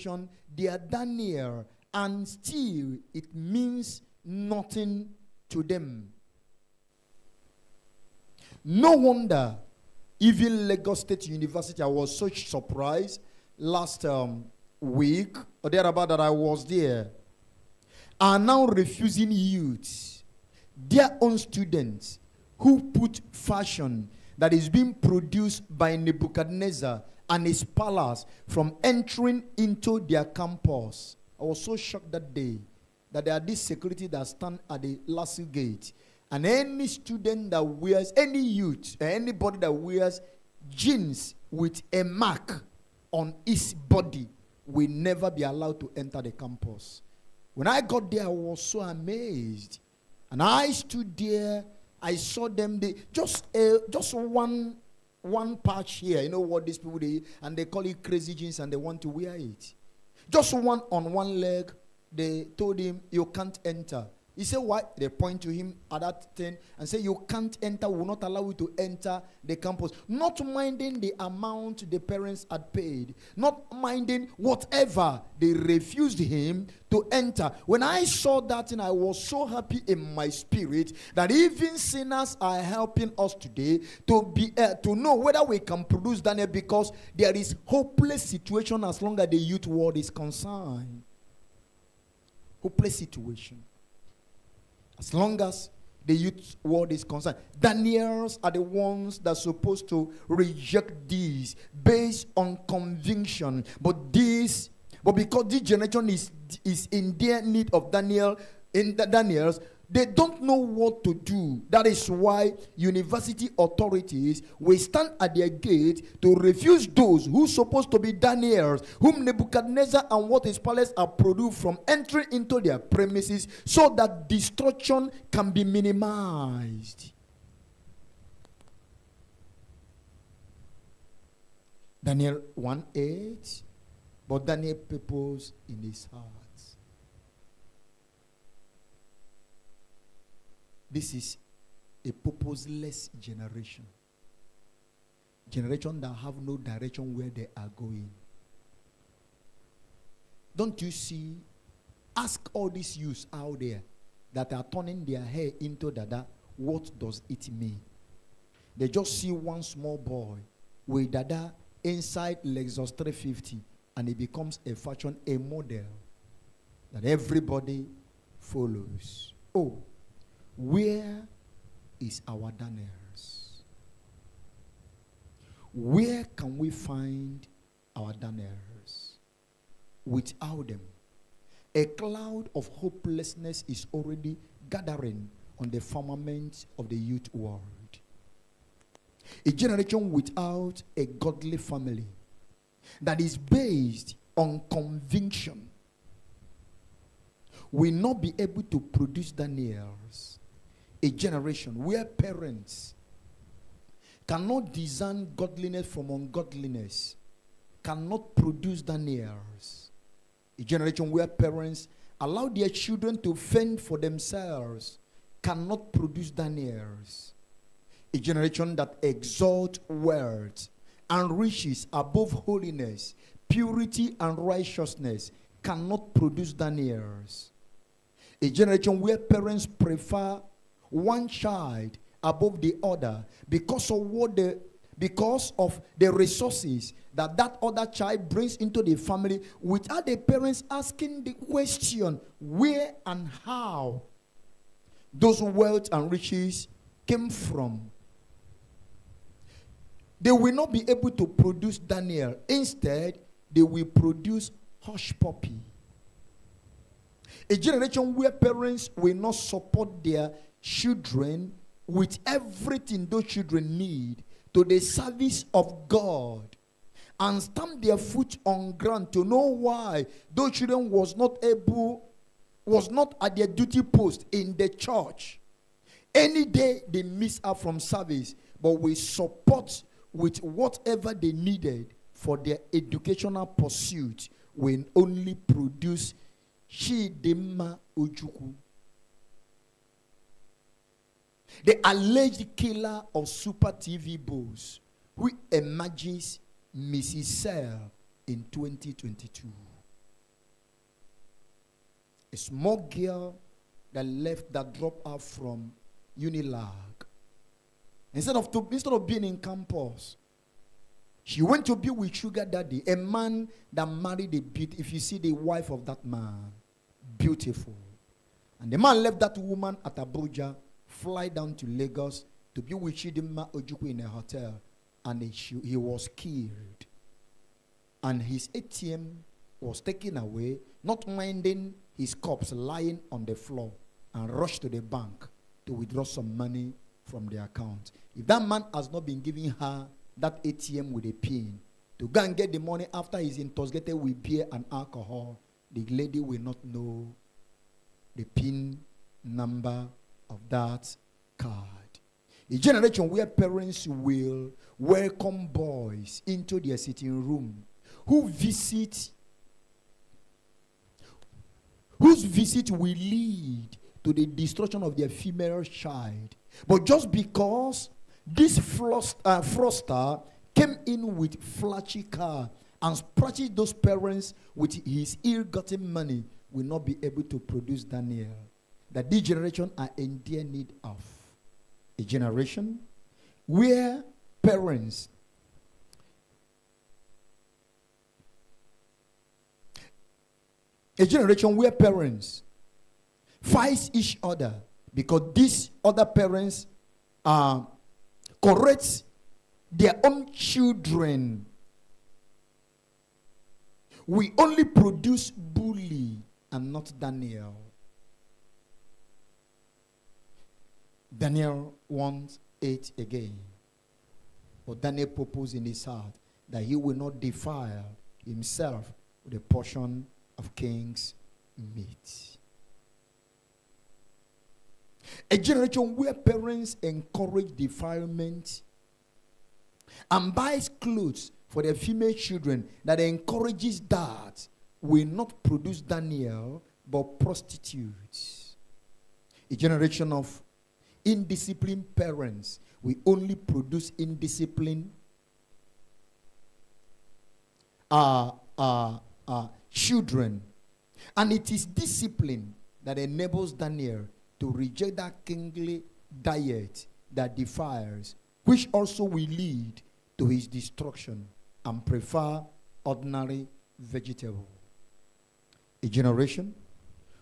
situation, they are Daniel, and still it means nothing to them. No wonder, even Lagos State University, I was so surprised last week or thereabout that I was there, are now refusing youths, their own students, who put fashion that is being produced by Nebuchadnezzar and his palace from entering into their campus. I was so shocked that day that there are these security that stand at the Lasso gate, and any student that wears, any youth, anybody that wears jeans with a mark on his body will never be allowed to enter the campus. When I got there, I was so amazed. And I stood there, I saw them, they just one patch here. You know what these people do? And they call it crazy jeans and they want to wear it. Just one on one leg, they told him, you can't enter. He said, why? They point to him at that thing and say, you can't enter, we will not allow you to enter the campus. Not minding the amount the parents had paid. Not minding whatever. They refused him to enter. When I saw that thing, I was so happy in my spirit that even sinners are helping us today to know whether we can produce Daniel, because there is hopeless situation as long as the youth world is concerned. Hopeless situation. As long as the youth world is concerned. Daniels are the ones that are supposed to reject these based on conviction. But because this generation is in their need of Daniels, they don't know what to do. That is why university authorities will stand at their gate to refuse those who are supposed to be Daniels, whom Nebuchadnezzar and what his palace are produced, from entering into their premises, so that destruction can be minimized. Daniel 1:8, but Daniel purposed in his heart. This is a purposeless generation. Generation that have no direction where they are going. Don't you see? Ask all these youths out there that are turning their hair into dada, what does it mean? They just see one small boy with dada inside Lexus 350 and he becomes a fashion, a model that everybody follows. Oh, where is our Daniels? Where can we find our Daniels? Without them, a cloud of hopelessness is already gathering on the firmament of the youth world. A generation without a godly family that is based on conviction will not be able to produce Daniels. A generation where parents cannot discern godliness from ungodliness cannot produce Daniels. A generation where parents allow their children to fend for themselves cannot produce Daniels. A generation that exalts wealth and riches above holiness, purity and righteousness cannot produce Daniels. A generation where parents prefer one child above the other because of the resources that other child brings into the family, without the parents asking the question where and how those wealth and riches came from. They will not be able to produce Daniel. Instead, they will produce hush puppy. A generation where parents will not support their children with everything those children need to the service of God, and stamp their foot on ground to know why those children was not at their duty post in the church. Any day they miss out from service, but we support with whatever they needed for their educational pursuit, will only produce Chidimma Ojukwu, the alleged killer of Super TV boss, who emerges Mrs. Sell in 2022. A small girl that dropped out from Unilag. Instead of being in campus, she went to be with sugar daddy, a man that married a beauty. If you see the wife of that man, beautiful. And the man left that woman at Abuja, fly down to Lagos to be with Chidinma Ojukwu in a hotel, and he was killed. And his ATM was taken away, not minding his corpse lying on the floor, and rushed to the bank to withdraw some money from the account. If that man has not been giving her that ATM with a pin to go and get the money after he's intoxicated with beer and alcohol, the lady will not know the pin number of that card. A generation where parents will welcome boys into their sitting room whose visit will lead to the destruction of their female child. But just because this fraudster came in with flashy car and splashed those parents with his ill-gotten money, will not be able to produce Daniel, that this generation are in dear need of. A generation where parents fight each other because these other parents correct their own children. We only produce bully and not Daniel. Daniel wants it again. But Daniel proposed in his heart that he will not defile himself with a portion of king's meat. A generation where parents encourage defilement and buys clothes for their female children that encourages that will not produce Daniel but prostitutes. A generation of indisciplined parents will only produce indisciplined children. And it is discipline that enables Daniel to reject that kingly diet that defiles, which also will lead to his destruction, and prefer ordinary vegetable. A generation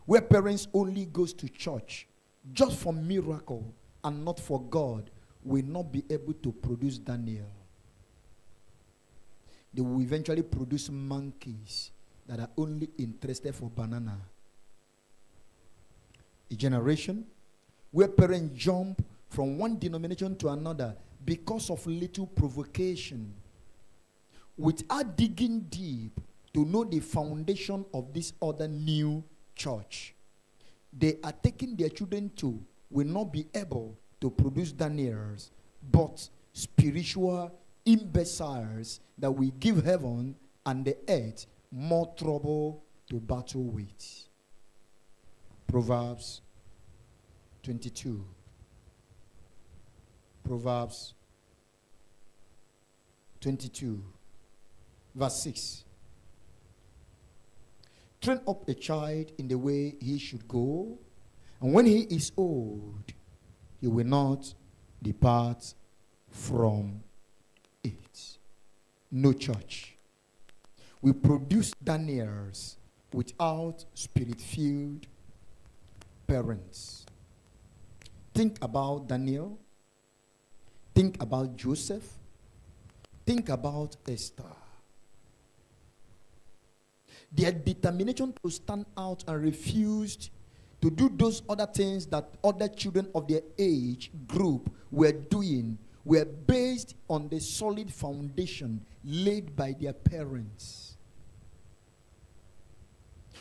where parents only goes to church just for miracle and not for God will not be able to produce Daniel. They will eventually produce monkeys that are only interested for banana. A generation where parents jump from one denomination to another because of little provocation, without digging deep to know the foundation of this other new church. They are taking their children to will not be able to produce Daniels, but spiritual imbeciles that will give heaven and the earth more trouble to battle with. Proverbs 22. Proverbs 22, verse 6. Train up a child in the way he should go, and when he is old, he will not depart from it. No church will produce Daniels without spirit-filled parents. Think about Daniel. Think about Joseph. Think about Esther. Their determination to stand out and refused to do those other things that other children of their age group were doing were based on the solid foundation laid by their parents.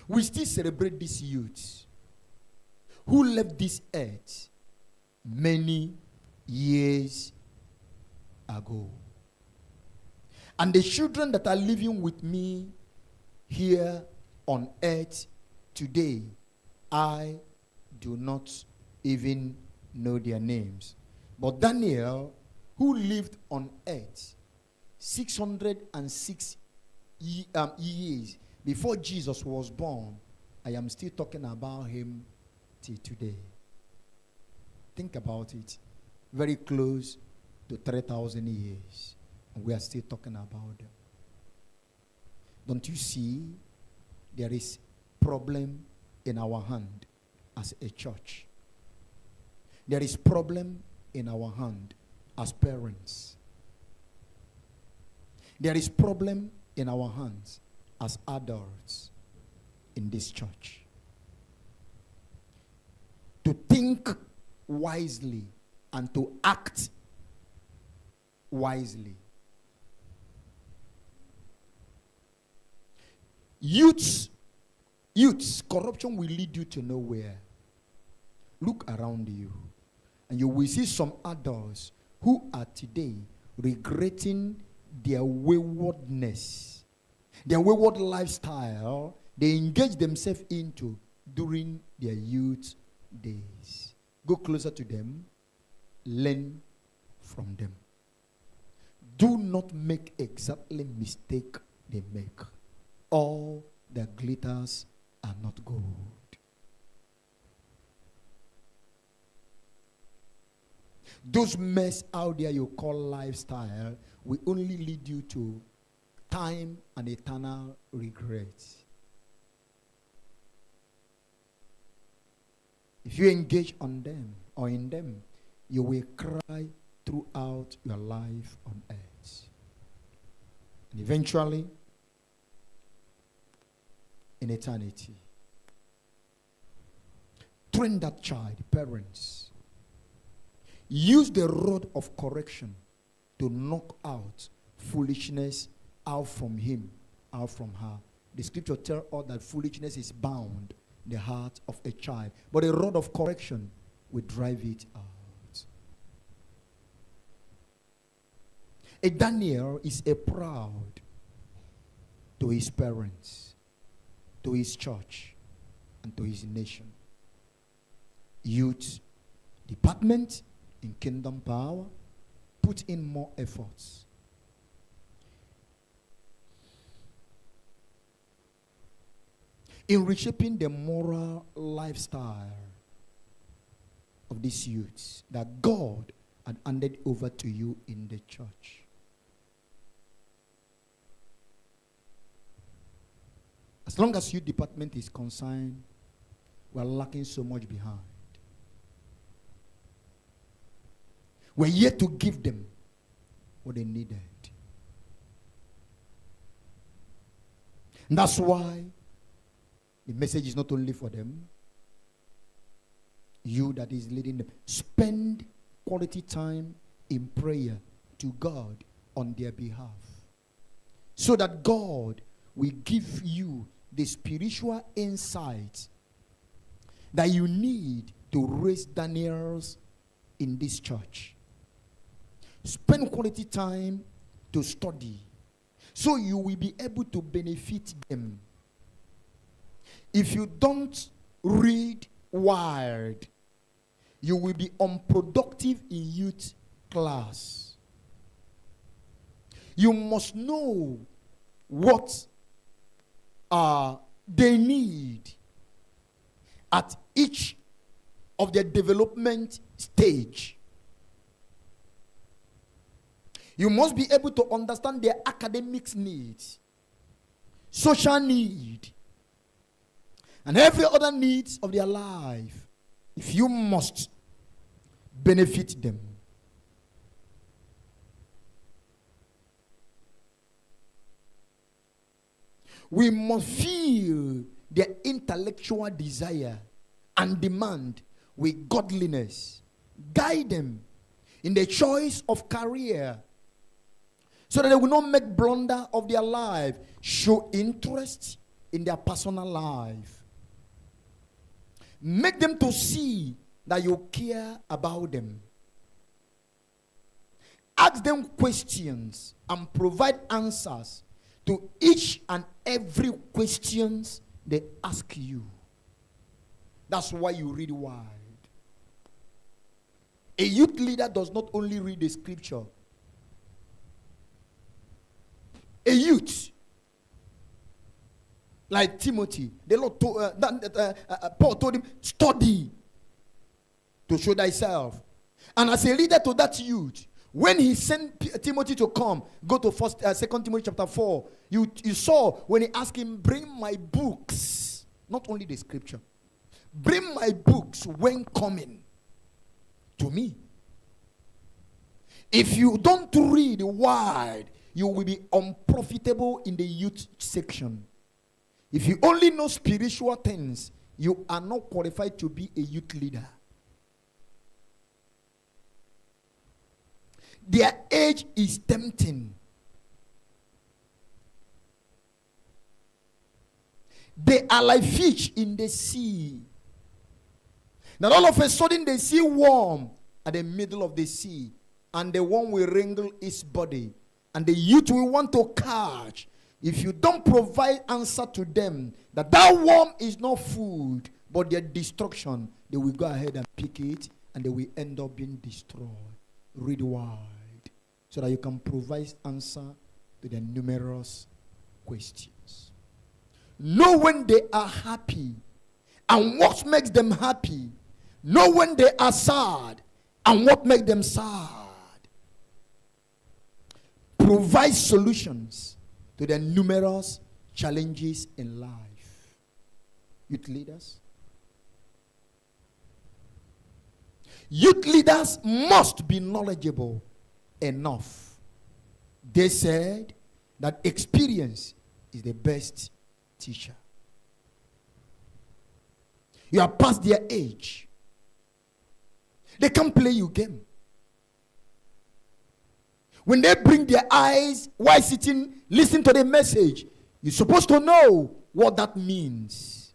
We still celebrate these youths who left this earth many years ago. And the children that are living with me here on earth today, I do not even know their names. But Daniel, who lived on earth 606 years before Jesus was born, I am still talking about him till today. Think about it. Very close to 3,000 years. And we are still talking about them. Don't you see there is problem in our hand as a church? There is problem in our hand as parents. There is problem in our hands as adults in this church. To think wisely and to act wisely. Youths, corruption will lead you to nowhere. Look around you, and you will see some adults who are today regretting their waywardness, their wayward lifestyle they engage themselves into during their youth days. Go closer to them, learn from them. Do not make exactly mistake they make. All that glitters are not gold. Those mess out there you call lifestyle will only lead you to time and eternal regret. If you engage on them or in them, you will cry throughout your life on earth. And eventually, in eternity. Train that child, parents. Use the rod of correction to knock out foolishness out from him, out from her. The scripture tells us that foolishness is bound in the heart of a child, but a rod of correction will drive it out. A Daniel is a proud to his parents, to his church, and to his nation. Youth department in Kingdom Power, put in more efforts. In reshaping the moral lifestyle of these youths that God had handed over to you in the church. As long as youth department is concerned, we're lacking so much behind. We're yet to give them what they needed. And that's why the message is not only for them, you that is leading them. Spend quality time in prayer to God on their behalf, so that God will give you the spiritual insight that you need to raise Daniels in this church. Spend quality time to study, so you will be able to benefit them. If you don't read wide, you will be unproductive in youth class. You must know what they need at each of their development stage. You must be able to understand their academic needs, social need, and every other needs of their life, if you must benefit them. We must feel their intellectual desire and demand with godliness. Guide them in the choice of career, so that they will not make blunder of their life. Show interest in their personal life. Make them to see that you care about them. Ask them questions and provide answers to each and every questions they ask you. That's why you read wide. A youth leader does not only read the scripture. A youth Like Timothy, the Lord told, Paul told him, study to show thyself. And as a leader to that youth, when he sent Timothy to come, go to Second Timothy chapter 4, you saw when he asked him, bring my books, not only the scripture, bring my books when coming to me. If you don't read wide, you will be unprofitable in the youth section. If you only know spiritual things, you are not qualified to be a youth leader. Their age is tempting. They are like fish in the sea. Now all of a sudden they see worm at the middle of the sea, and the worm will wrinkle its body, and the youth will want to catch. If you don't provide answer to them that worm is not food but their destruction, they will go ahead and pick it, and they will end up being destroyed. Read wide so that you can provide answer to their numerous questions. Know when they are happy and what makes them happy. Know when they are sad and what makes them sad. Provide solutions to their numerous challenges in life. Youth leaders. Youth leaders must be knowledgeable enough. They said that experience is the best teacher. You are past their age. They can't play you game. When they bring their eyes while sitting, listen to the message, you're supposed to know what that means.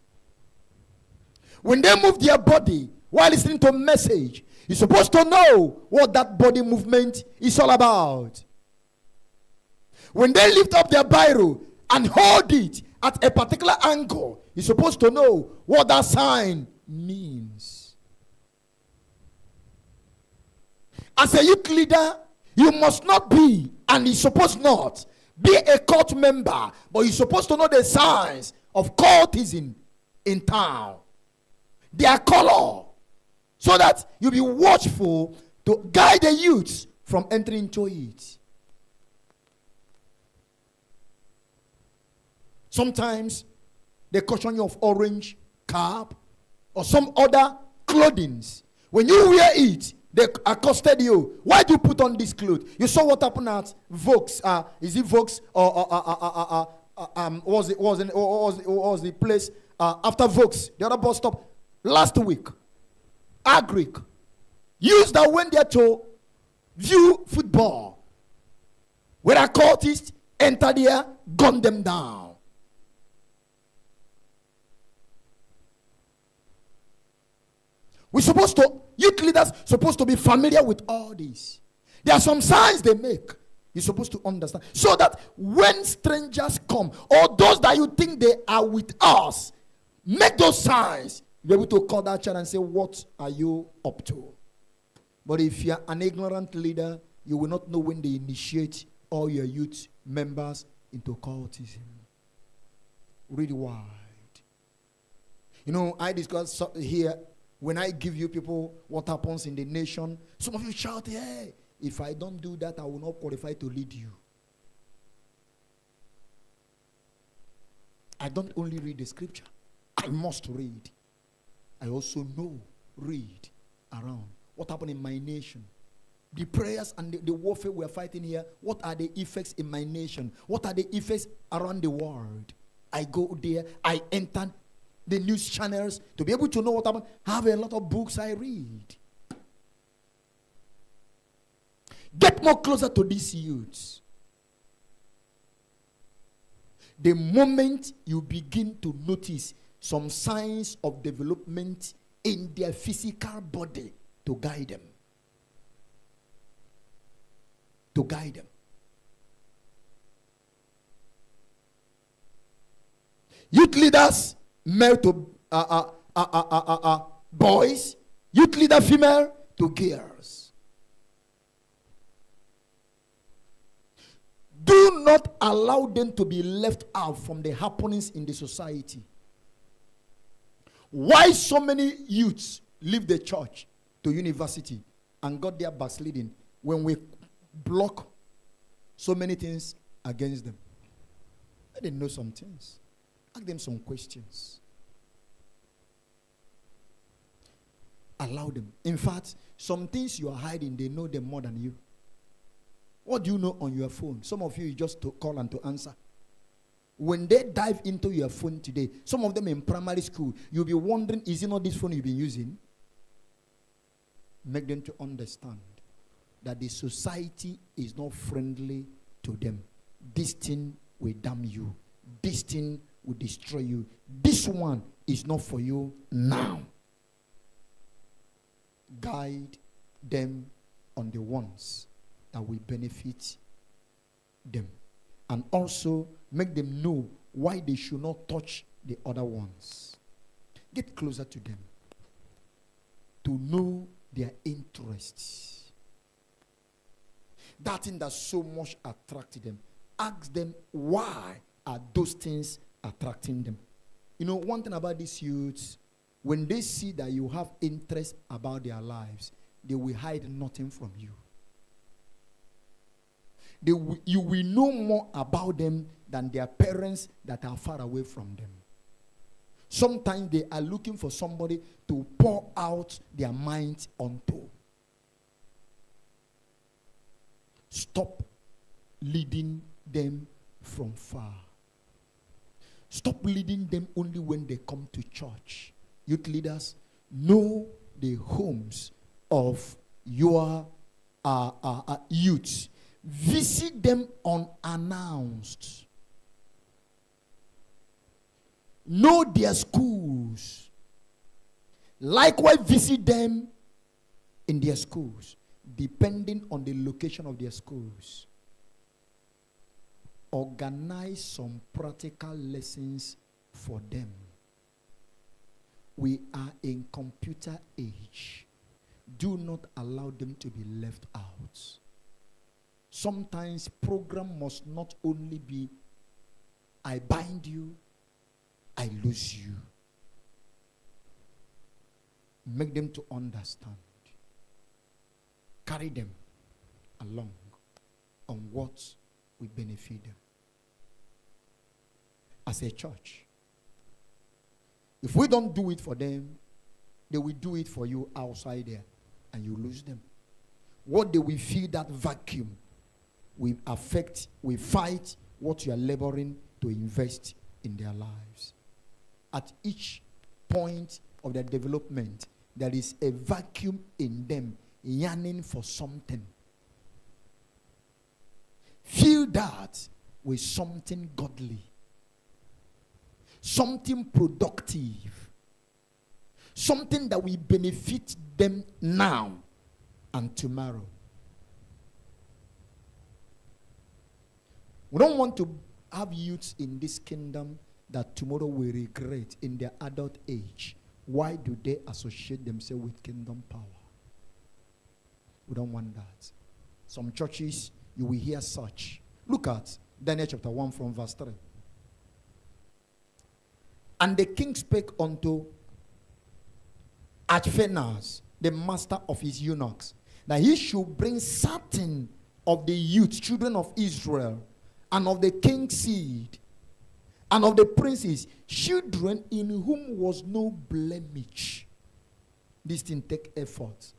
When they move their body while listening to a message, you're supposed to know what that body movement is all about. When they lift up their Bible and hold it at a particular angle, you're supposed to know what that sign means. As a youth leader, you must not be, and you're supposed not, be a cult member, but you're supposed to know the signs of cultism in town. Their color, so that you'll be watchful to guide the youths from entering into it. Sometimes they caution you of orange cap or some other clothing. When you wear it, they accosted you. Why do you put on this clothes? You saw what happened at Vokes. Is it Vokes or what was the place after Vokes? The other bus stop last week. Agric. Youths that went there to view football. When a cultist entered there, gunned them down. We're supposed to, youth leaders supposed to be familiar with all this. There are some signs they make. You're supposed to understand. So that when strangers come, or those that you think they are with us, make those signs. Be able to call that child and say, what are you up to? But if you're an ignorant leader, you will not know when they initiate all your youth members into cultism. Read wide. You know, I discuss here, when I give you people what happens in the nation, some of you shout, hey, if I don't do that, I will not qualify to lead you. I don't only read the scripture. I must read. I also know, read around what happened in my nation. The prayers and the warfare we are fighting here, what are the effects in my nation? What are the effects around the world? I go there, I enter the news channels to be able to know what happened. I have a lot of books I read. Get more closer to these youths. The moment you begin to notice some signs of development in their physical body, to guide them. To guide them. Youth leaders, male to boys. Youth leader, female to girls. Do not allow them to be left out from the happenings in the society. Why so many youths leave the church to university and got their backsliding when we block so many things against them? Let them know some things. Ask them some questions. Allow them. In fact, some things you are hiding, they know them more than you. What do you know on your phone? Some of you just to call and to answer. When they dive into your phone today, some of them in primary school, you'll be wondering, is it not this phone you've been using? Make them to understand that the society is not friendly to them. This thing will damn you. This thing will destroy you. This one is not for you now. Guide them on the ones that will benefit them. And also make them know why they should not touch the other ones. Get closer to them to know their interests. That thing that so much attracted them. Ask them, why are those things attracting them? You know, one thing about these youths, when they see that you have interest about their lives, they will hide nothing from you. You will know more about them than their parents that are far away from them. Sometimes they are looking for somebody to pour out their minds onto. Stop leading them from far. Stop leading them only when they come to church. Youth leaders, know the homes of your youths. Visit them unannounced. Know their schools. Likewise, visit them in their schools, depending on the location of their schools. Organize some practical lessons for them. We are in computer age. Do not allow them to be left out. Sometimes program must not only be, I bind you, I lose you. Make them to understand. Carry them along on what will benefit them. As a church, if we don't do it for them, they will do it for you outside there, and you lose them. What they will feel, that vacuum, will affect, will fight what you are laboring to invest in their lives. At each point of their development, there is a vacuum in them yearning for something. Fill that with something godly, something productive, something that will benefit them now and tomorrow. We don't want to have youths in this kingdom that tomorrow will regret in their adult age. Why do they associate themselves with kingdom power? We don't want that. Some churches, you will hear such. Look at Daniel chapter 1 from verse 3. And the king spake unto Archphanes, the master of his eunuchs, that he should bring certain of the youth, children of Israel, and of the king's seed, and of the princes, children in whom was no blemish. This thing take effort.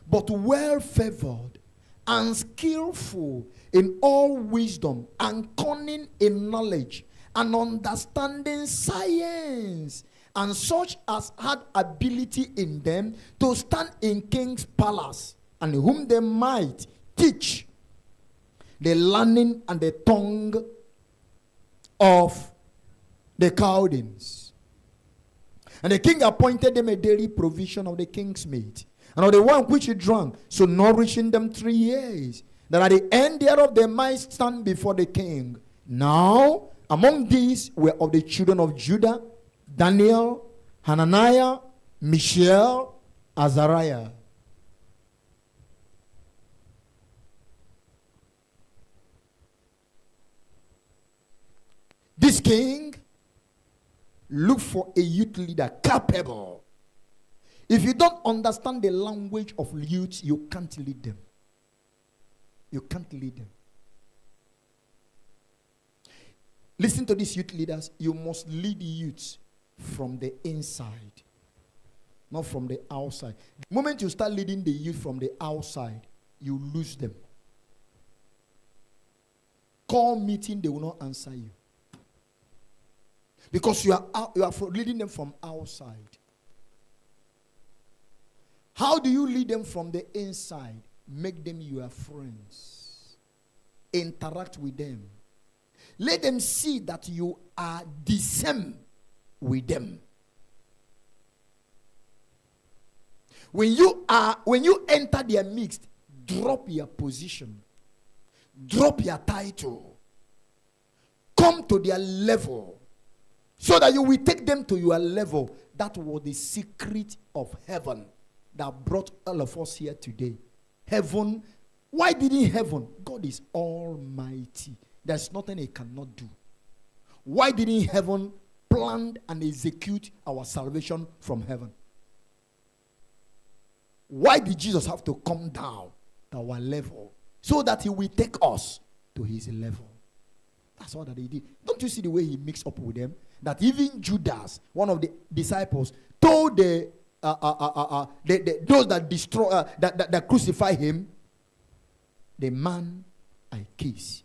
But well favored and skillful in all wisdom and cunning in knowledge and understanding science, and such as had ability in them to stand in king's palace, and whom they might teach the learning and the tongue of the Chaldeans. And the king appointed them a daily provision of the king's meat, and of the wine which he drank, so nourishing them 3 years, that at the end thereof they might stand before the king. Now, among these were of the children of Judah, Daniel, Hananiah, Mishael, Azariah. This king look for a youth leader capable. If you don't understand the language of youth, you can't lead them. You can't lead them. Listen to these youth leaders. You must lead youth from the inside, not from the outside. The moment you start leading the youth from the outside, you lose them. Call meeting, they will not answer you. Because you are leading them from outside. How do you lead them from the inside? Make them your friends. Interact with them. Let them see that you are the same with them. When you enter their midst, drop your position. Drop your title. Come to their level. So that you will take them to your level. That was the secret of heaven that brought all of us here today. Heaven. Why didn't heaven? God is almighty. There's nothing he cannot do. Why didn't heaven plan and execute our salvation from heaven? Why did Jesus have to come down to our level? So that he will take us to his level. That's all that he did. Don't you see the way he mixed up with them? That even Judas, one of the disciples, told those that destroy that crucify him, the man I kiss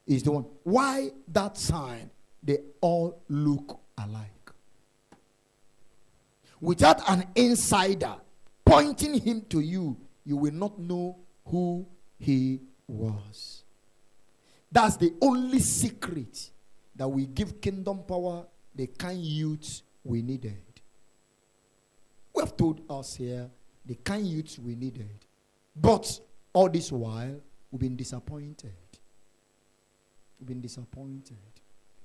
is the one. Why that sign? They all look alike. Without an insider pointing him to you, you will not know who he was. That's the only secret that we give kingdom power the kind youth we needed. We have told us here the kind youth we needed. But all this while, we've been disappointed. We've been disappointed.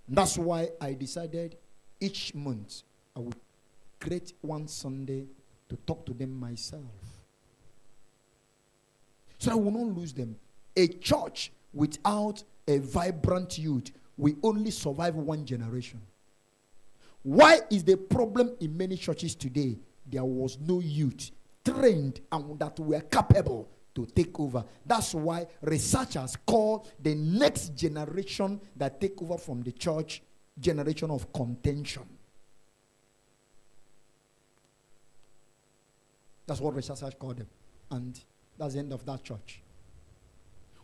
And that's why I decided each month I would create one Sunday to talk to them myself. So I will not lose them. A church without a vibrant youth will only survive one generation. Why is the problem in many churches today? There was no youth trained and that were capable to take over. That's why researchers call the next generation that take over from the church generation of contention. That's what researchers call them. And that's the end of that church.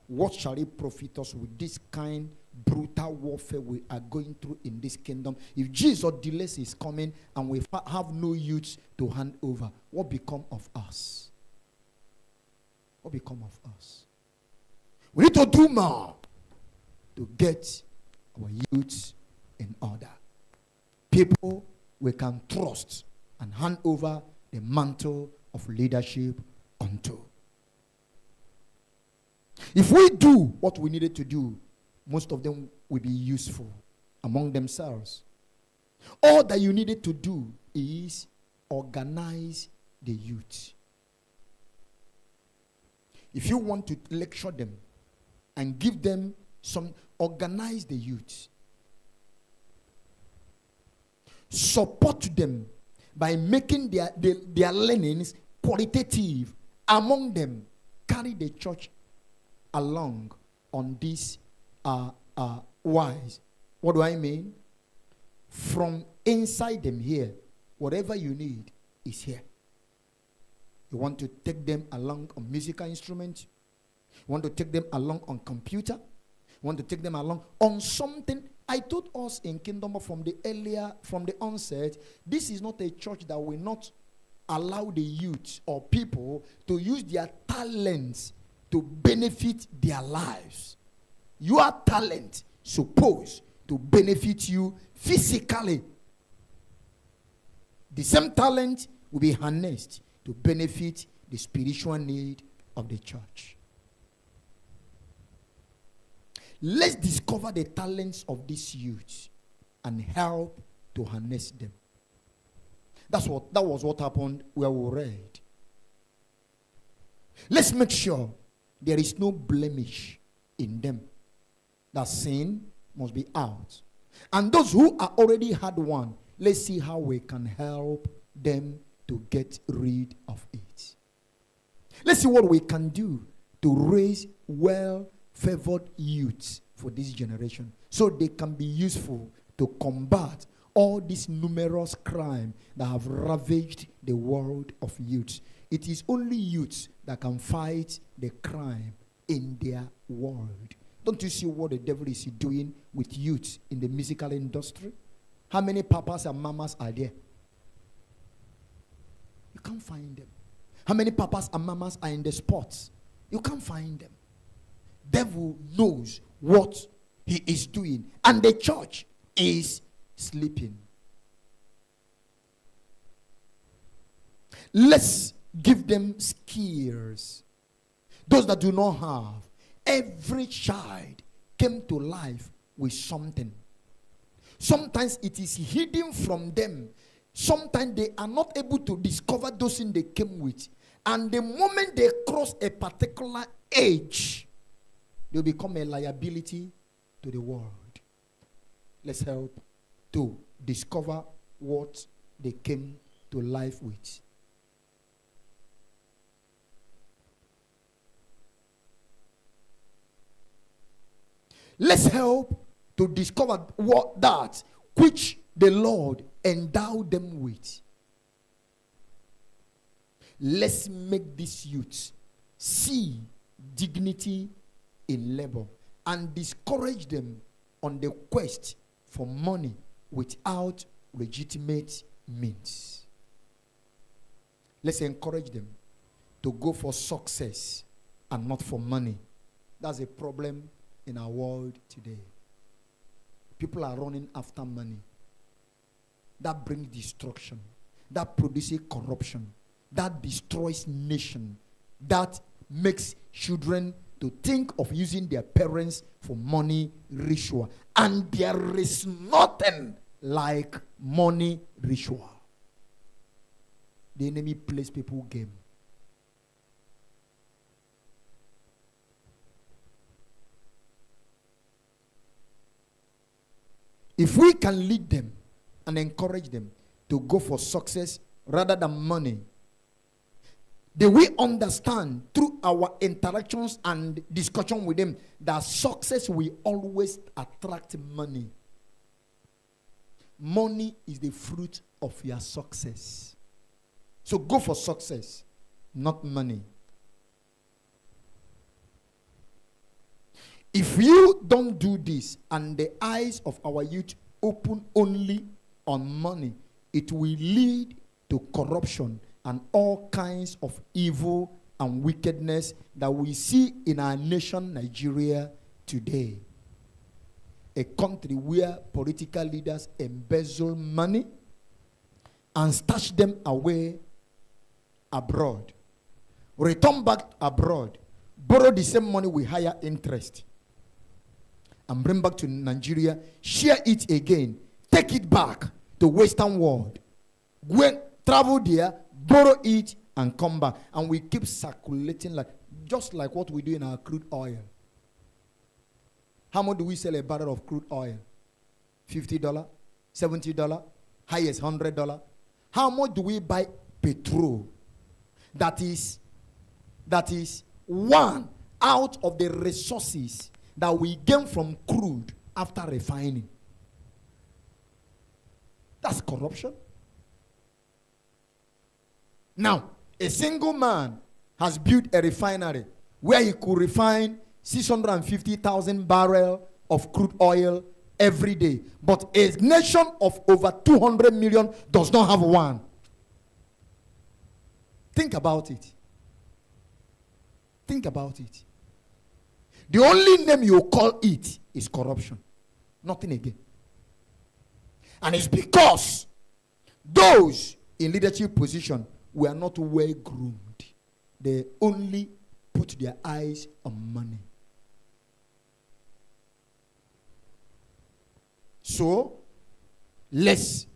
What shall it profit us with this kind brutal warfare we are going through in this kingdom? If Jesus delays his coming and we have no youth to hand over, what become of us? What become of us? We need to do more to get our youth in order. People we can trust and hand over the mantle of leadership unto. If we do what we needed to do, most of them will be useful among themselves. All that you needed to do is organize the youth. If you want to lecture them and give them some, organize the youth. Support them by making their learnings qualitative among them. Carry the church along on this wise. What do I mean? From inside them here, whatever you need is here. You want to take them along on musical instruments. You want to take them along on computer. You want to take them along on something. I told us in Kingdom from the onset, this is not a church that will not allow the youth or people to use their talents to benefit their lives. Your talent supposed to benefit you physically. The same talent will be harnessed to benefit the spiritual need of the church. Let's discover the talents of these youth and help to harness them. That was what happened where we read. Let's make sure there is no blemish in them. That sin must be out. And those who are already had one, let's see how we can help them to get rid of it. Let's see what we can do to raise well-favored youths for this generation so they can be useful to combat all this numerous crime that have ravaged the world of youths. It is only youths that can fight the crime in their world. Don't you see what the devil is doing with youths in the musical industry? How many papas and mamas are there? You can't find them. How many papas and mamas are in the sports? You can't find them. Devil knows what he is doing, and the church is sleeping. Let's give them skills. Those that do not have. Every child came to life with something. Sometimes it is hidden from them. Sometimes they are not able to discover those things they came with. And the moment they cross a particular age, they will become a liability to the world. Let's help to discover what they came to life with. Let's help to discover what that which the Lord endowed them with. Let's make these youths see dignity in labor and discourage them on the quest for money without legitimate means. Let's encourage them to go for success and not for money. That's a problem in our world today. People are running after money. That brings destruction. That produces corruption. That destroys nation. That makes children to think of using their parents for money ritual. And there is nothing like money ritual. The enemy plays people game. If we can lead them and encourage them to go for success rather than money, do we understand through our interactions and discussion with them that success will always attract money? Money is the fruit of your success. So go for success, not money. If you don't do this and the eyes of our youth open only on money, it will lead to corruption and all kinds of evil and wickedness that we see in our nation, Nigeria, today. A country where political leaders embezzle money and stash them away abroad. Return back abroad, borrow the same money with higher interest, and bring back to Nigeria, share it again, take it back to Western world, travel there, borrow it, and come back. And we keep circulating just like what we do in our crude oil. How much do we sell a barrel of crude oil? $50, $70, highest $100. How much do we buy petrol? That is one out of the resources that we gain from crude after refining. That's corruption. Now, a single man has built a refinery where he could refine 650,000 barrels of crude oil every day. But a nation of over 200 million does not have one. Think about it. Think about it. The only name you call it is corruption. Nothing again. And it's because those in leadership position were not well groomed. They only put their eyes on money. So, let's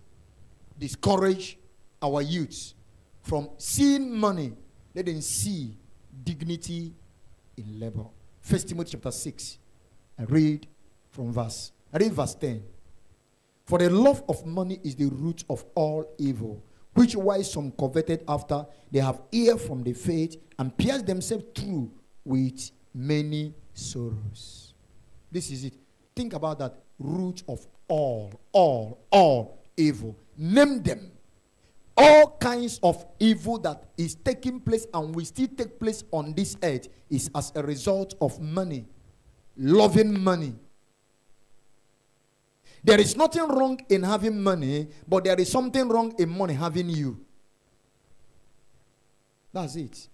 discourage our youths from seeing money. Let them see dignity in labor. 1 Timothy chapter 6. I read verse 10. For the love of money is the root of all evil, which why some coveted after, they have ear from the faith, and pierced themselves through with many sorrows. This is it. Think about that. Root of all evil. Name them. All kinds of evil that is taking place and will still take place on this earth is as a result of money. Loving money. There is nothing wrong in having money, but there is something wrong in money having you. That's it.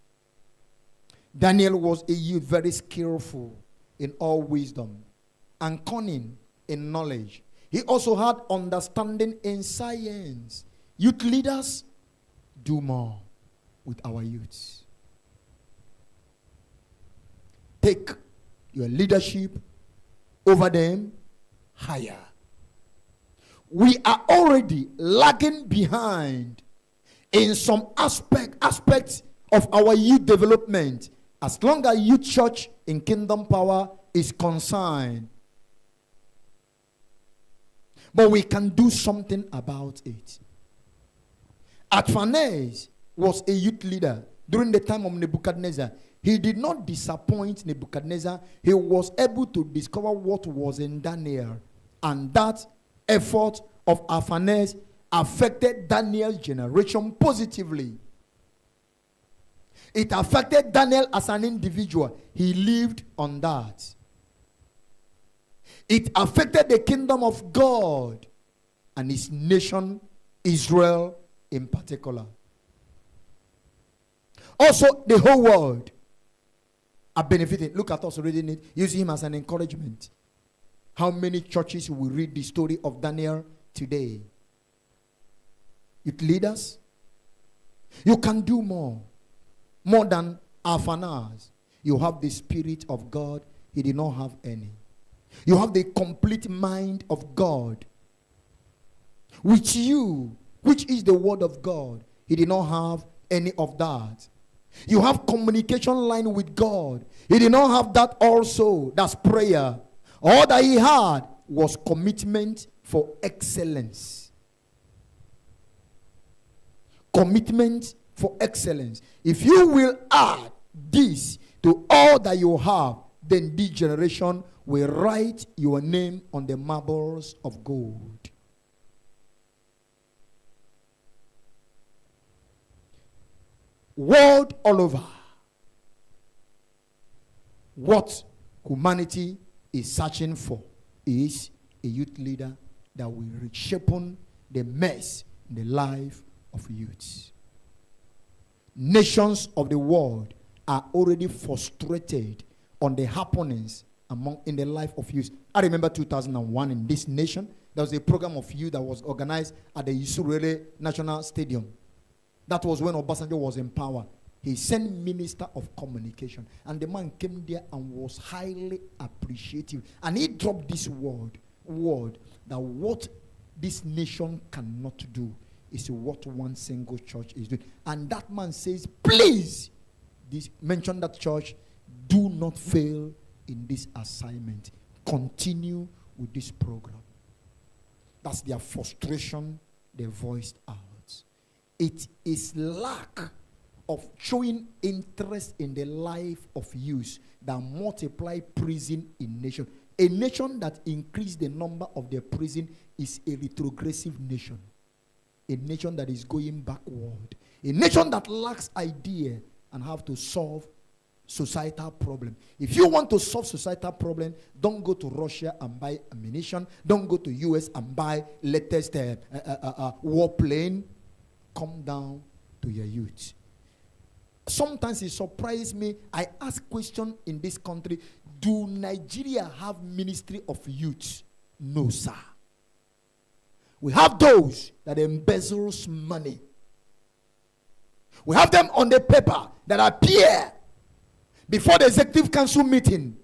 Daniel was a youth very skillful in all wisdom and cunning in knowledge. He also had understanding in science. Youth leaders, do more with our youths. Take your leadership over them higher. We are already lagging behind in some aspects of our youth development. As long as youth church in Kingdom Power is concerned. But we can do something about it. Athanas was a youth leader during the time of Nebuchadnezzar. He did not disappoint Nebuchadnezzar. He was able to discover what was in Daniel. And that effort of Athanas affected Daniel's generation positively. It affected Daniel as an individual. He lived on that. It affected the kingdom of God and his nation, Israel in particular. Also, the whole world are benefiting. Look at us reading it, using him as an encouragement. How many churches will read the story of Daniel today? Youth leaders, you can do more than Athanas. You have the Spirit of God. He did not have any. You have the complete mind of God. Which is the word of God. He did not have any of that. You have communication line with God. He did not have that also. That's prayer. All that he had was commitment for excellence. Commitment for excellence. If you will add this to all that you have, then this generation will write your name on the marbles of gold. World all over. What humanity is searching for is a youth leader that will reshape the mess in the life of youths. Nations of the world are already frustrated on the happenings in the life of youth. I remember 2001 in this nation, there was a program of youth that was organized at the Isurere National Stadium. That was when Obasanjo was in power. He sent Minister of Communication, and the man came there and was highly appreciative. And he dropped this word that what this nation cannot do is what one single church is doing. And that man says, please, mention that church, do not fail in this assignment. Continue with this program. That's their frustration they voiced out. It is lack of showing interest in the life of youth that multiply prison in nation. A nation that increased the number of their prison is a retrogressive nation. A nation that is going backward. A nation that lacks idea and have to solve societal problem. If you want to solve societal problem, don't go to Russia and buy ammunition. Don't go to US and buy latest warplane. Come down to your youth. Sometimes it surprises me. I ask question in this country, do Nigeria have ministry of youth? No, sir. We have those that embezzles money. We have them on the paper that appear before the executive council meeting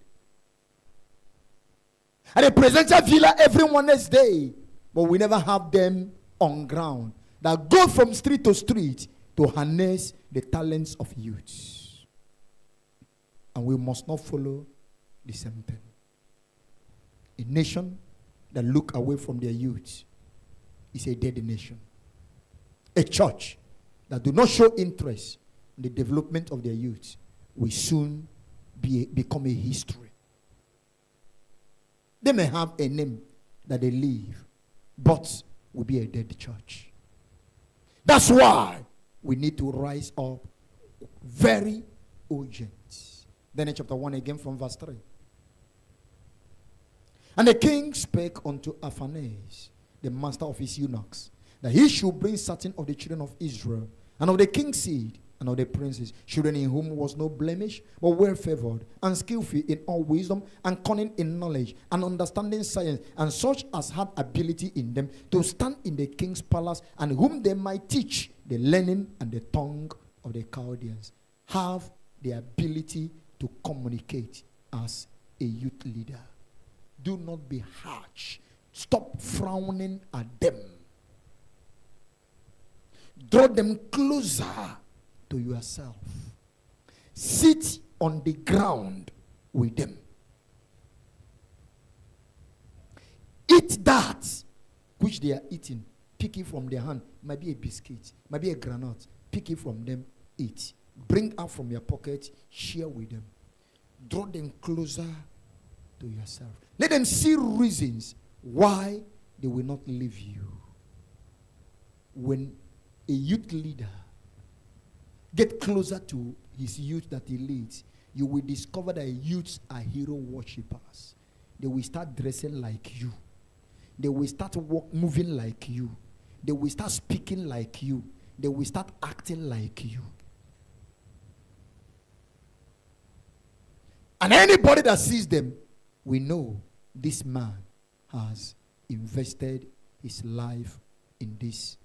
at the presidential villa every Wednesday, but we never have them on ground that go from street to street to harness the talents of youth. And we must not follow the same thing. A nation that look away from their youth is a dead nation. A church that do not show interest in the development of their youth will soon become a history. They may have a name that they live, but will be a dead church. That's why we need to rise up very urgent. Then in chapter 1 again from verse 3. And the king spake unto Aphanes, the master of his eunuchs, that he should bring certain of the children of Israel, and of the king's seed, and of the princes, children in whom was no blemish, but well favored, and skillful in all wisdom, and cunning in knowledge, and understanding science, and such as had ability in them to stand in the king's palace, and whom they might teach the learning and the tongue of the Chaldeans. Have the ability to communicate as a youth leader. Do not be harsh. Stop frowning at them. Draw them closer to yourself. Sit on the ground with them. Eat that which they are eating. Pick it from their hand. Might be a biscuit, might be a granite. Pick it from them, eat. Bring out from your pocket, share with them. Draw them closer to yourself. Let them see reasons why they will not leave you. When a youth leader get closer to his youth that he leads, you will discover that youths are hero worshippers. They will start dressing like you. They will start moving like you. They will start speaking like you. They will start acting like you. And anybody that sees them, we know this man has invested his life in these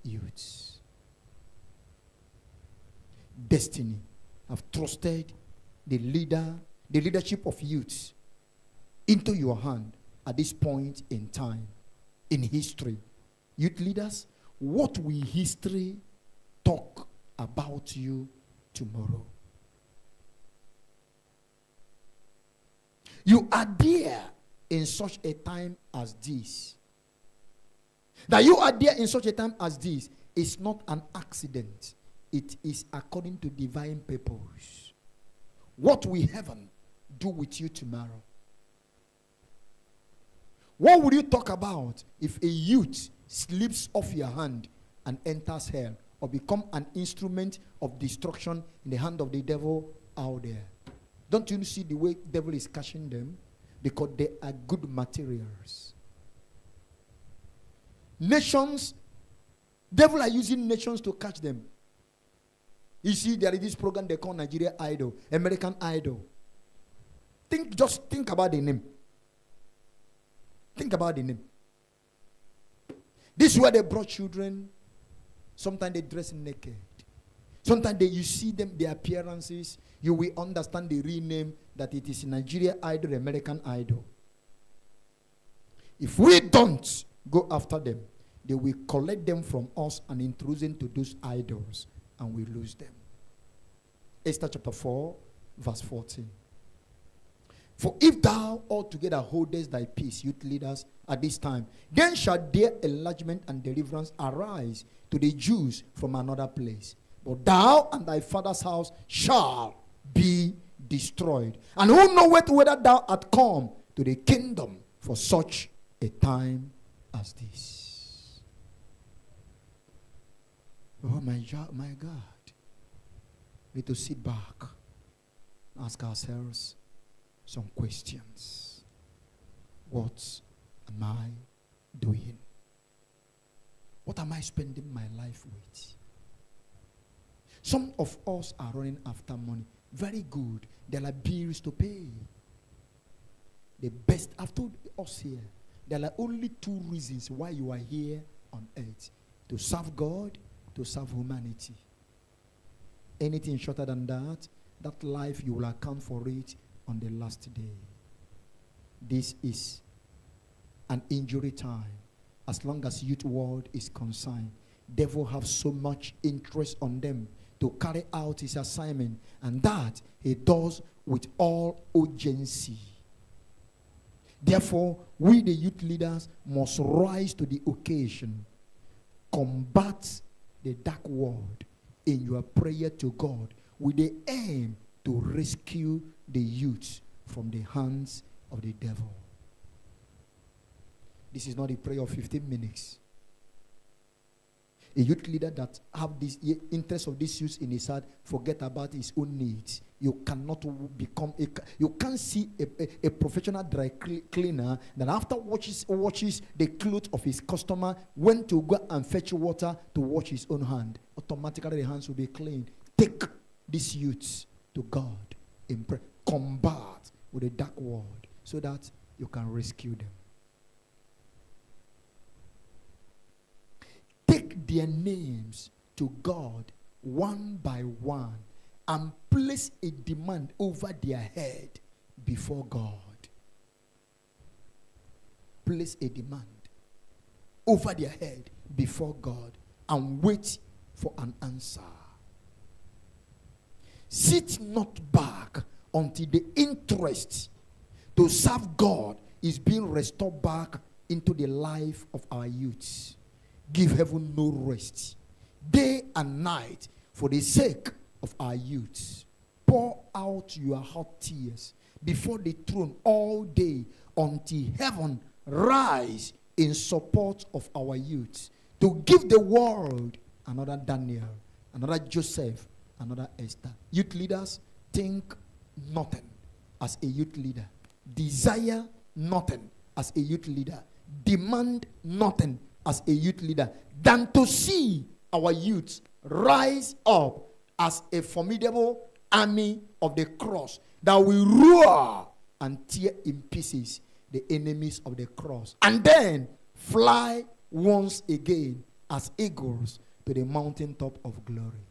youths. Destiny have trusted the leadership of youths into your hand at this point in time in history. Youth leaders, what will history talk about you tomorrow? You are there in such a time as this. That you are there in such a time as this is not an accident. It is according to divine purpose. What will heaven do with you tomorrow? What will you talk about if a youth slips off your hand and enters hell, or become an instrument of destruction in the hand of the devil out there? Don't you see the way the devil is catching them? Because they are good materials. Nations, devil are using nations to catch them. You see, there is this program they call Nigeria Idol, American Idol. Just think about the name. Think about the name. This is where they brought children. Sometimes they dress naked. Sometimes you see them, their appearances, you will understand the real name that it is Nigeria Idol, American Idol. If we don't go after them, they will collect them from us and introduce them to those idols, and we lose them. Esther chapter 4, verse 14. For if thou altogether holdest thy peace, youth leaders, at this time, then shall their enlargement and deliverance arise to the Jews from another place. But thou and thy father's house shall be destroyed. And who knoweth whether thou art come to the kingdom for such a time as this? Oh my God. We need to sit back, ask ourselves some questions. What am I doing? What am I spending my life with? Some of us are running after money. Very good. There are bills to pay. The best, I've told us here, there are only two reasons why you are here on earth. To serve God, to serve humanity. Anything shorter than that, that life you will account for it on the last day. This is an injury time. As long as youth world is concerned, devil have so much interest on them to carry out his assignment, and that he does with all urgency. Therefore, we the youth leaders must rise to the occasion. Combat the dark world in your prayer to God with the aim to rescue the youth from the hands of the devil. This is not a prayer of 15 minutes. A youth leader that have this interest of this youth in his heart, forget about his own needs. You cannot become you can't see a professional dry cleaner that after washes the clothes of his customer, went to go and fetch water to wash his own hand. Automatically the hands will be clean. Take these youths to God in prayer. Combat with the dark world so that you can rescue them. Take their names to God one by one and place a demand over their head before God. Place a demand over their head before God and wait for an answer. Sit not back until the interest to serve God is being restored back into the life of our youths. Give heaven no rest, day and night, for the sake of our youths. Pour out your hot tears before the throne all day until heaven rise in support of our youths, to give the world another Daniel, another Joseph, another Esther. Youth leaders, think nothing as a youth leader. Desire nothing as a youth leader. Demand nothing as a youth leader than to see our youths rise up as a formidable army of the cross that will roar and tear in pieces the enemies of the cross, and then fly once again as eagles to the mountaintop of glory.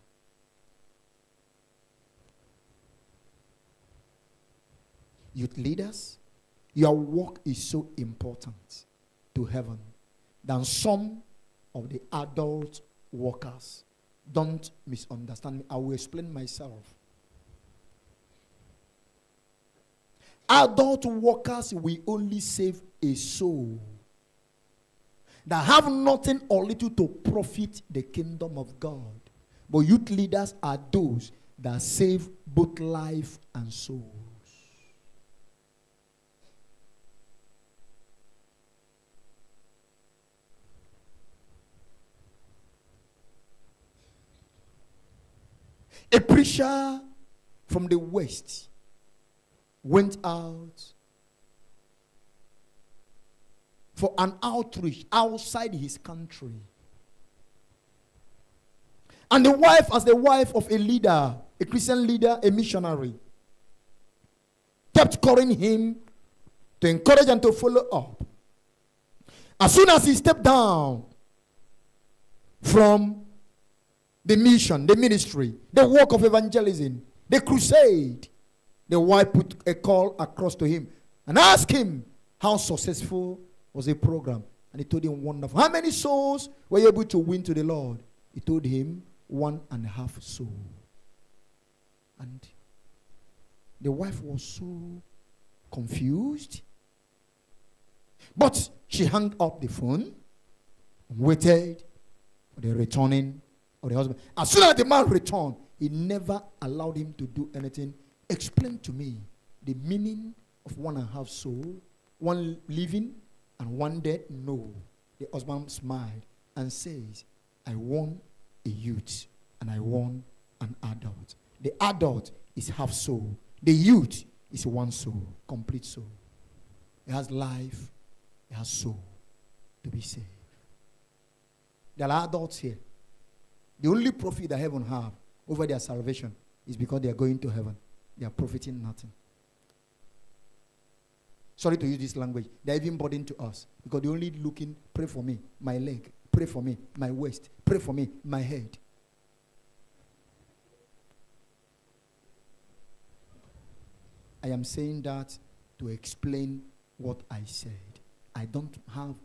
Youth leaders, your work is so important to heaven than some of the adult workers. Don't misunderstand me. I will explain myself. Adult workers will only save a soul that have nothing or little to profit the kingdom of God. But youth leaders are those that save both life and soul. A preacher from the West went out for an outreach outside his country. And the wife, as the wife of a leader, a Christian leader, a missionary, kept calling him to encourage and to follow up. As soon as he stepped down from the mission, the ministry, the work of evangelism, the crusade, the wife put a call across to him and asked him how successful was the program. And he told him, wonderful. How many souls were you able to win to the Lord? He told him, 1.5 souls. And the wife was so confused. But she hung up the phone and waited for the returning of the husband. As soon as the man returned, he never allowed him to do anything. Explain to me the meaning of 1.5 soul, one living and one dead. No. The husband smiled and says, I want a youth and I want an adult. The adult is half soul. The youth is one soul, complete soul. It has life, it has soul to be saved. There are adults here. The only profit that heaven have over their salvation is because they are going to heaven. They are profiting nothing. Sorry to use this language. They are even burdened to us because they're only looking, pray for me, my leg, pray for me, my waist, pray for me, my head. I am saying that to explain what I said. I don't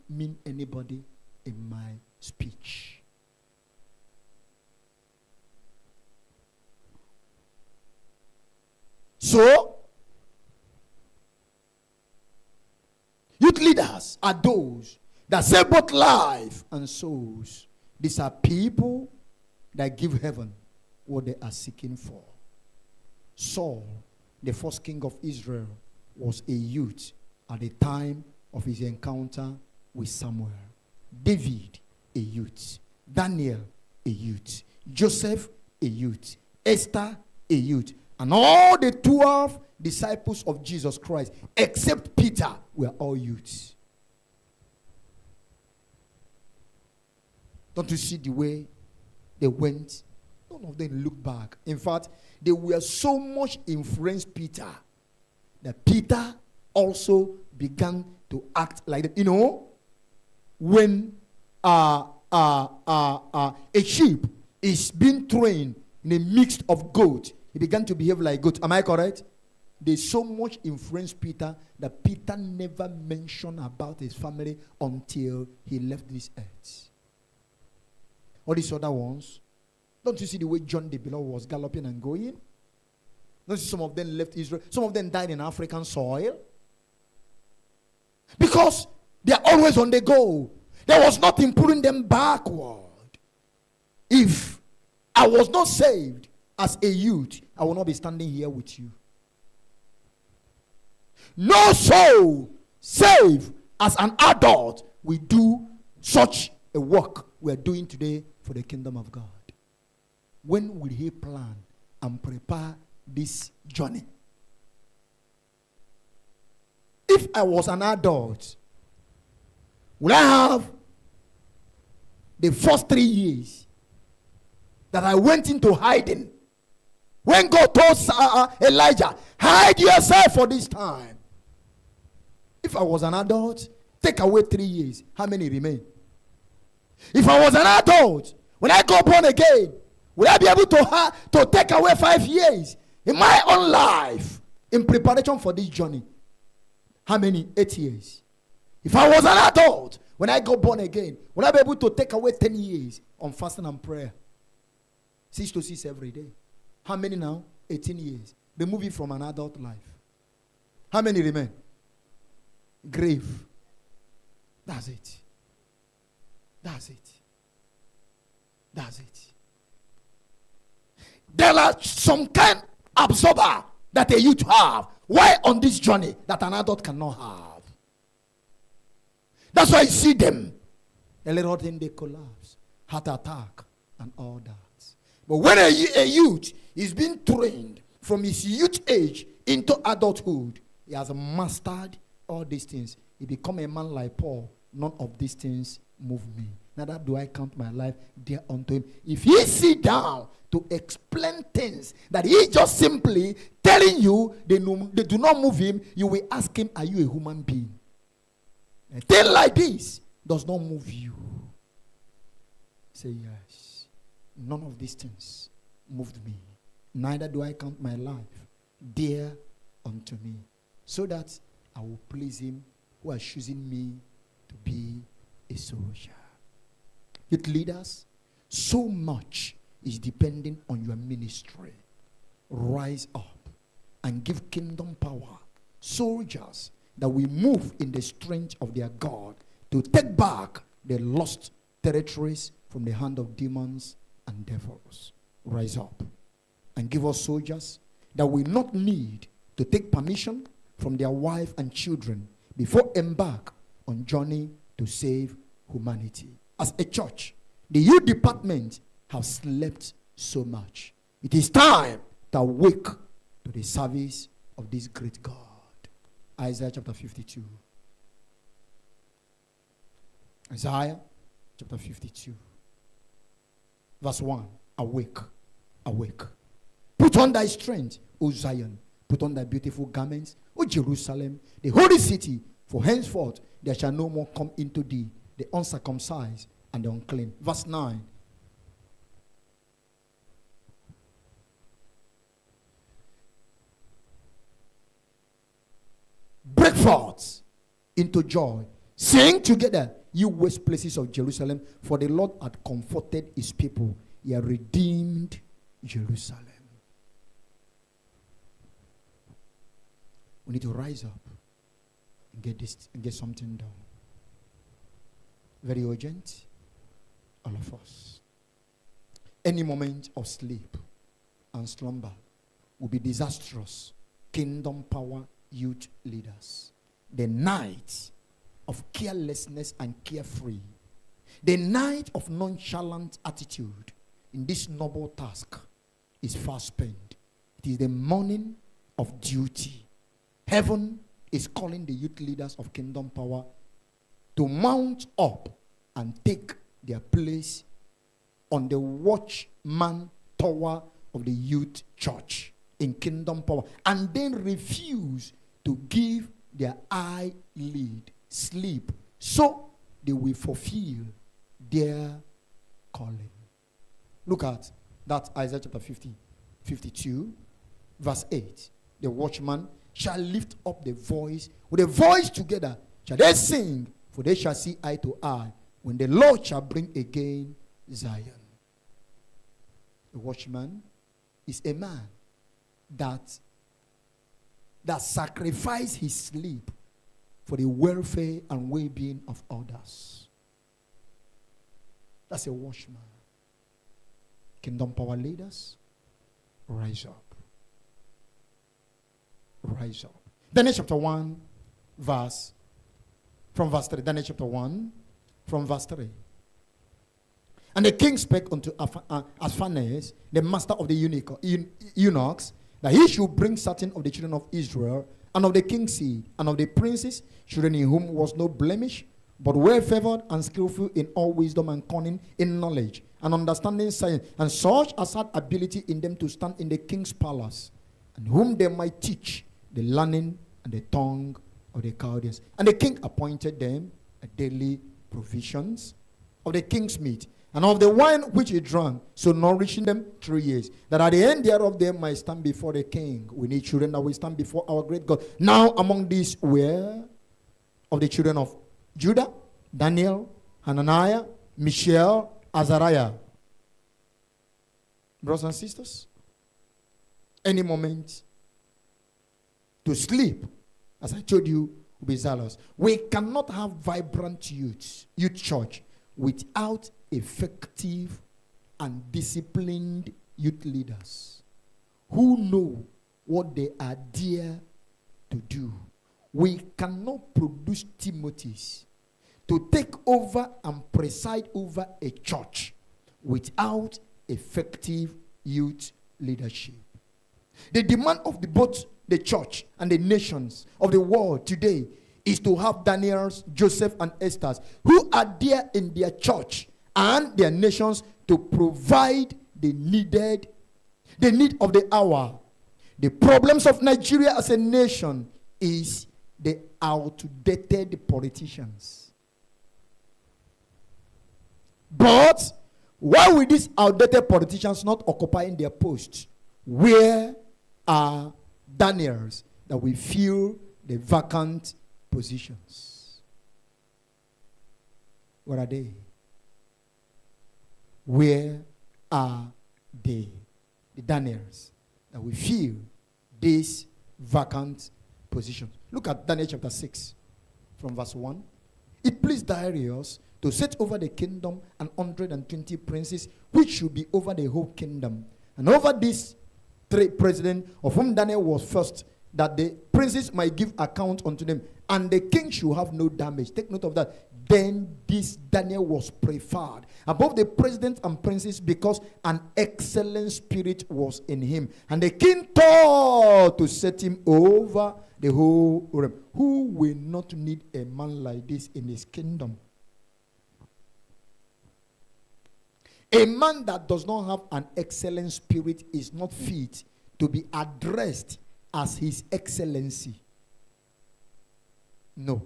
mean anybody in my speech. So, leaders are those that save both life and souls. These are people that give heaven what they are seeking for. Saul, the first king of Israel, was a youth at the time of his encounter with Samuel. David, a youth. Daniel, a youth. Joseph, a youth. Esther, a youth. And all the 12 disciples of Jesus Christ, except Peter, were all youths. Don't you see the way they went? None of them looked back. In fact, they were so much influenced Peter that Peter also began to act like that. You know, when a sheep is being trained in a mix of goats, he began to behave like goat. Am I correct? They so much influenced Peter that Peter never mentioned about his family until he left this earth. All these other ones, don't you see the way John the Beloved was galloping and going? Don't you see some of them left Israel? Some of them died in African soil. Because they are always on the go. There was nothing pulling them backward. If I was not saved as a youth, I will not be standing here with you. No soul saved as an adult will do such a work we are doing today for the kingdom of God. When will he plan and prepare this journey? If I was an adult, would I have the first 3 years that I went into hiding? When God told Elijah, hide yourself for this time. If I was an adult, take away 3 years. How many remain? If I was an adult, when I go born again, will I be able to take away 5 years in my own life in preparation for this journey? How many? 8 years. If I was an adult, when I go born again, will I be able to take away 10 years on fasting and prayer? 6 to 6 every day. How many now? 18 years. Remove it from an adult life. How many remain? Grave. That's it. That's it. That's it. There are some kind of absorber that a youth have. Why on this journey that an adult cannot have? That's why you see them. A little thing they collapse. Heart attack and all that. But when a youth is being trained from his youth age into adulthood, he has mastered all these things. He become a man like Paul. None of these things move me. Neither do I count my life dear unto him. If he sit down to explain things that he just simply telling you they do not move him, you will ask him, are you a human being? A thing like this does not move you. Say yes. None of these things moved me. Neither do I count my life dear unto me, so that I will please him who has chosen me to be a soldier. Youth leaders, so much is depending on your ministry. Rise up and give kingdom power. Soldiers that will move in the strength of their God to take back the lost territories from the hand of demons and devils. Rise up and give us soldiers that will not need to take permission from their wife and children before embark on journey to save humanity. As a church, the youth department have slept so much. It is time to wake to the service of this great God. Isaiah chapter 52. Isaiah chapter 52. Verse 1. Awake, awake. Put on thy strength, O Zion. Put on thy beautiful garments, O Jerusalem, the holy city. For henceforth there shall no more come into thee the uncircumcised and the unclean. Verse 9. Break forth into joy. Sing together, you waste places of Jerusalem, for the Lord hath comforted his people. He hath redeemed Jerusalem. We need to rise up and get something done. Very urgent. All of us. Any moment of sleep and slumber will be disastrous. Kingdom power youth leaders. The night of carelessness and carefree. The night of nonchalant attitude in this noble task is fast spent. It is the morning of duty. Heaven is calling the youth leaders of kingdom power to mount up and take their place on the watchman tower of the youth church in kingdom power, and then refuse to give their eyelid sleep, so they will fulfill their calling. Look at that, Isaiah chapter 52, verse 8. The watchman shall lift up the voice, with a voice together shall they sing, for they shall see eye to eye, when the Lord shall bring again Zion. The watchman is a man that sacrifices his sleep for the welfare and well-being of others. That's a watchman. Kingdom power leaders, rise up. Rise up. Daniel chapter 1, from verse 3. Daniel chapter 1, from verse 3. And the king spake unto Ashpenaz, the master of the eunuchs, that he should bring certain of the children of Israel, and of the king's seed, and of the princes, children in whom was no blemish, but well favored and skillful in all wisdom and cunning, in knowledge and understanding science, and such as had ability in them to stand in the king's palace, and whom they might teach the learning and the tongue of the Chaldeans. And the king appointed them a daily provisions of the king's meat, and of the wine which he drank, so nourishing them 3 years, that at the end thereof they might stand before the king. We need children that will stand before our great God. Now among these were of the children of Judah, Daniel, Hananiah, Mishael, Azariah. Brothers and sisters, any moment to sleep, as I told you, will be zealous. We cannot have vibrant youth church without effective and disciplined youth leaders who know what they are there to do. We cannot produce Timothys to take over and preside over a church without effective youth leadership. The demand of both the church and the nations of the world today is to have Daniels, Joseph, and Esther's who are there in their church and their nations to provide the need of the hour. The problems of Nigeria as a nation is the outdated politicians. But why will these outdated politicians not occupying their posts? Where are Daniels that will fill the vacant positions? Where are they? Where are they? The Daniels that will fill these vacant positions. Look at Daniel chapter 6 from verse 1. It pleased Darius to set over the kingdom 120 princes, which should be over the whole kingdom. And over these 3 presidents, of whom Daniel was first, that the princes might give account unto them, and the king should have no damage. Take note of that. Then this Daniel was preferred above the presidents and princes, because an excellent spirit was in him. And the king thought to set him over the whole realm. Who will not need a man like this in his kingdom? A man that does not have an excellent spirit is not fit to be addressed as His Excellency. No.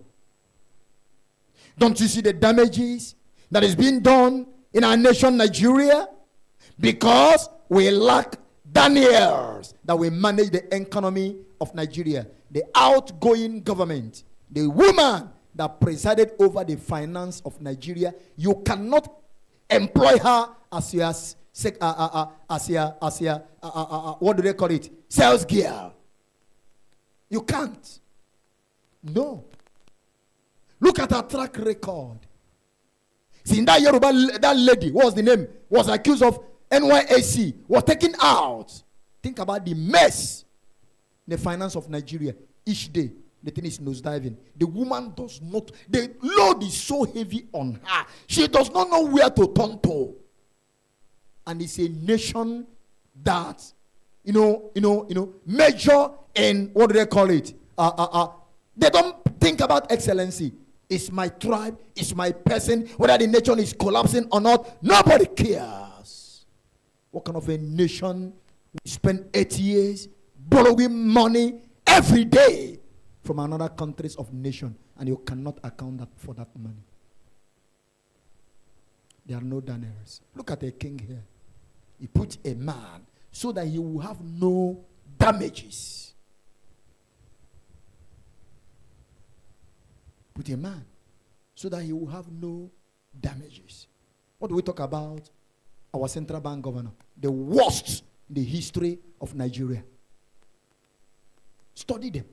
Don't you see the damages that is being done in our nation, Nigeria? Because we lack Daniels that will manage the economy of Nigeria. The outgoing government, the woman that presided over the finance of Nigeria, you cannot employ her as your what do they call it? Sales girl. You can't. No. Look at her track record. See, in that Yoruba, that lady, what was the name? Was accused of NYAC, was taken out. Think about the mess in the finance of Nigeria. Each day, the thing is nosediving. The woman does not, the load is so heavy on her. She does not know where to turn to. And it's a nation that, major in, what do they call it? They don't think about excellency. It's my tribe, it's my person, whether the nation is collapsing or not, nobody cares. What kind of a nation we spend 8 years borrowing money every day from another countries of nation, and you cannot account for that money? There are no Daniels. Look at a king here. He put a man so that he will have no damages. Put a man so that he will have no damages. What do we talk about? Our central bank governor, the worst in the history of Nigeria. Study them.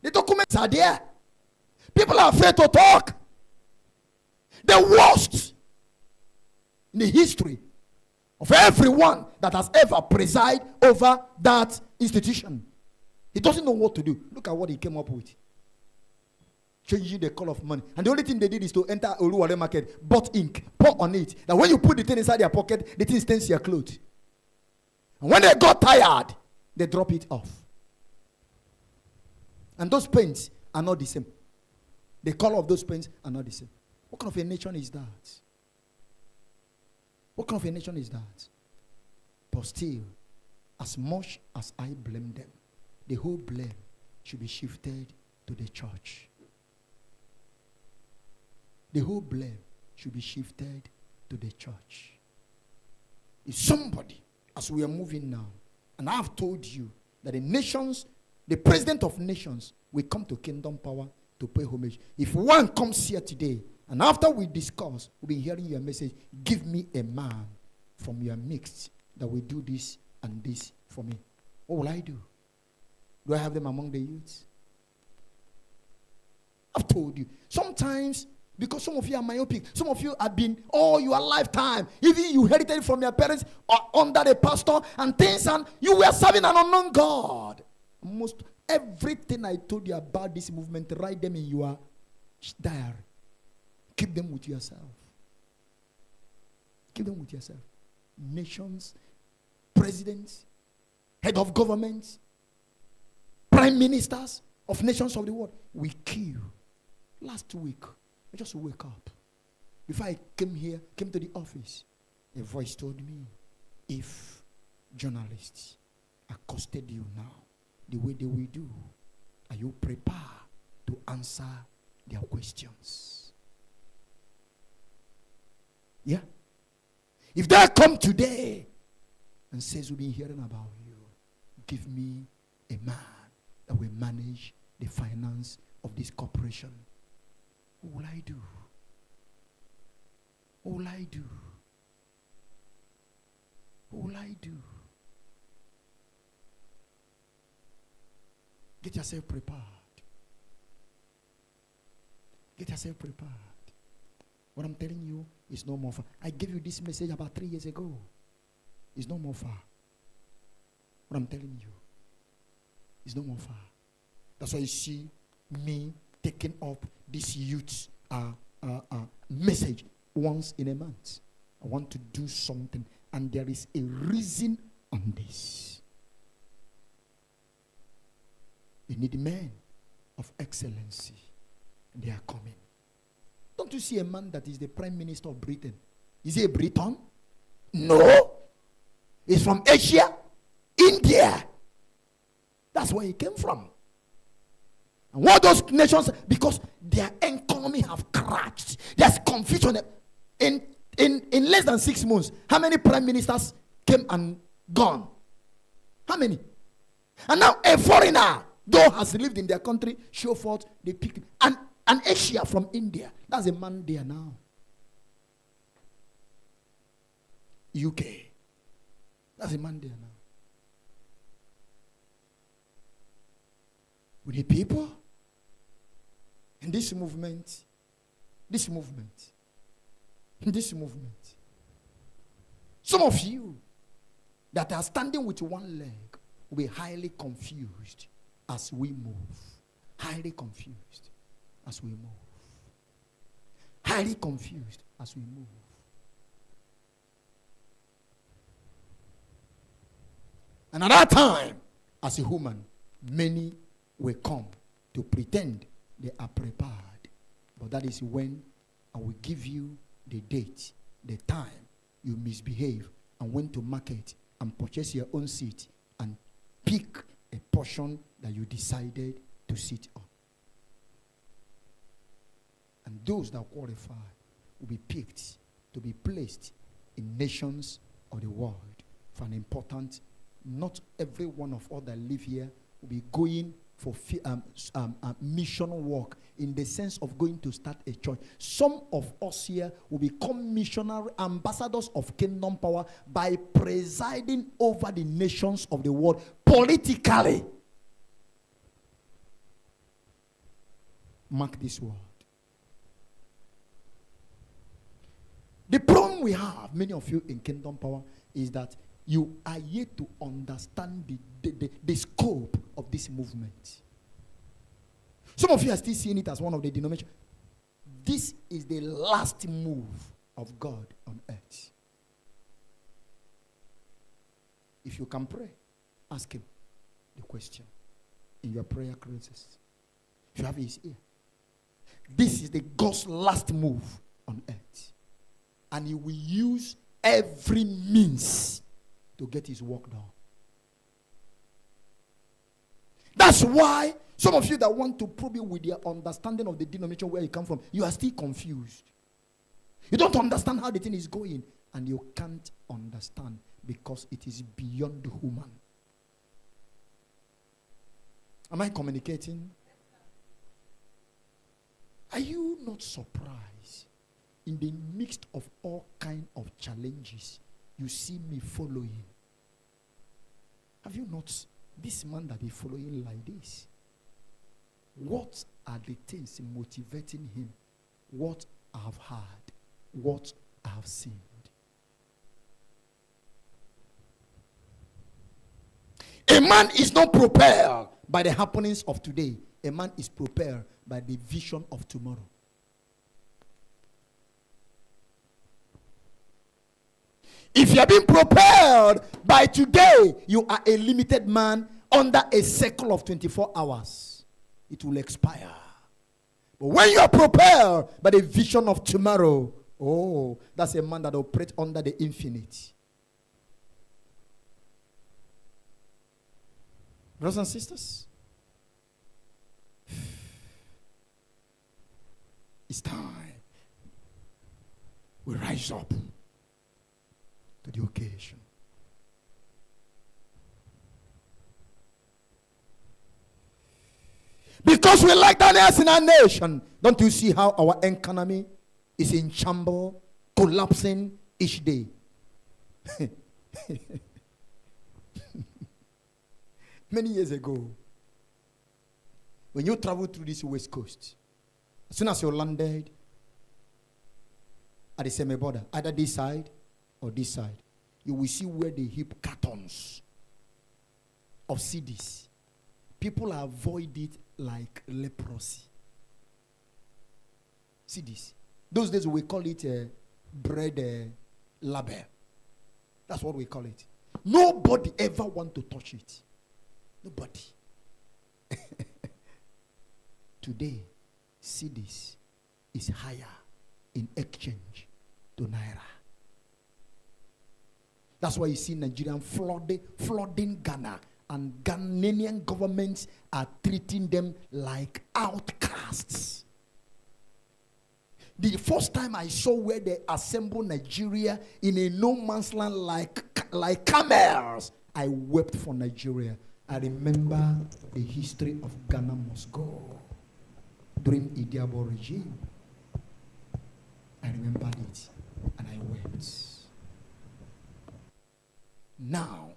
The documents are there. People are afraid to talk. The worst in the history of everyone that has ever presided over that institution. He doesn't know what to do. Look at what he came up with. Changing the color of money. And the only thing they did is to enter Oluwale market, bought ink, pour on it. That when you put the thing inside their pocket, the thing stains your clothes. And when they got tired, they drop it off. And those paints are not the same. The color of those paints are not the same. What kind of a nation is that? What kind of a nation is that? But still, as much as I blame them, the whole blame should be shifted to the church. The whole blame should be shifted to the church. If somebody, as we are moving now, and I have told you that the nations, the president of nations will come to kingdom power to pay homage. If one comes here today, and after we discuss, we'll be hearing your message, give me a man from your midst that will do this and this for me. What will I do? Do I have them among the youths? I've told you. Sometimes, because some of you are myopic, some of you have been all your lifetime, even you inherited it from your parents or under a pastor and things, and you were serving an unknown God. Most everything I told you about this movement, write them in your diary. Keep them with yourself. Keep them with yourself. Nations, presidents, head of governments, prime ministers of nations of the world, we kill. Last week, I just wake up. Before I came to the office, a voice told me, if journalists accosted you now, the way they will do, are you prepared to answer their questions? Yeah. If they come today and says, we've been hearing about you, give me a man that will manage the finance of this corporation. What will I do? What will I do? What will I do? Get yourself prepared. Get yourself prepared. What I'm telling you is no more far. I gave you this message about 3 years ago. It's no more far. What I'm telling you is no more far. That's why you see me taking up this youth message once in a month. I want to do something, and there is a reason on this. You need men of excellency, and they are coming. Don't you see a man that is the Prime Minister of Britain? Is he a Briton? No. He's from Asia, India. That's where he came from. And what those nations, because their economy have crashed. There's confusion. In less than 6 months, how many prime ministers came and gone? How many? And now a foreigner, though has lived in their country, show forth the pick. And an Asia from India, that's a man there now. UK, that's a man there now. We need people. And this movement This movement. Some of you that are standing with one leg will be highly confused as we move. Highly confused as we move. Highly confused as we move. And at that time, as a human, many will come to pretend they are prepared. But that is when I will give you the date, the time you misbehave, and when to market and purchase your own seat and pick a portion that you decided to sit on. And those that qualify will be picked to be placed in nations of the world for an important. Not every one of us that live here will be going for mission work in the sense of going to start a church. Some of us here will become missionary ambassadors of kingdom power by presiding over the nations of the world politically. Mark this word. The problem we have, many of you in kingdom power, is that you are yet to understand the scope of this movement. Some of you are still seeing it as one of the denominations. This is the last move of God on earth. If you can pray, ask him the question in your prayer closes. If you have his ear. This is the God's last move on earth. And he will use every means to get his work done. That's why some of you that want to probe it with your understanding of the denomination where you come from, you are still confused. You don't understand how the thing is going, and you can't understand because it is beyond human. Am I communicating? Are you not surprised in the midst of all kinds of challenges you see me following? Have you not, this man that is following like this? What are the things motivating him? What I have heard, what I have seen. A man is not prepared by the happenings of today. A man is prepared by the vision of tomorrow. If you have been prepared by today, you are a limited man under a cycle of 24 hours. It will expire. But when you are prepared by the vision of tomorrow, oh, that's a man that operates under the infinite. Brothers and sisters, it's time we rise up to the occasion. Because we like that else in our nation. Don't you see how our economy is in shambles, collapsing each day? Many years ago, when you travel through this west coast, as soon as you landed at the semi border, either this side or this side, you will see where they heap cartons of CDs. People avoid it like leprosy. CDs. Those days we call it bread label. That's what we call it. Nobody ever want to touch it. Nobody. Today, CDs is higher in exchange to Naira. That's why you see Nigerian flooding Ghana, and Ghanaian governments are treating them like outcasts. The first time I saw where they assemble Nigeria in a no man's land like camels, I wept for Nigeria. I remember the history of Ghana must go during Idiabo regime. I remembered it and I wept. Now,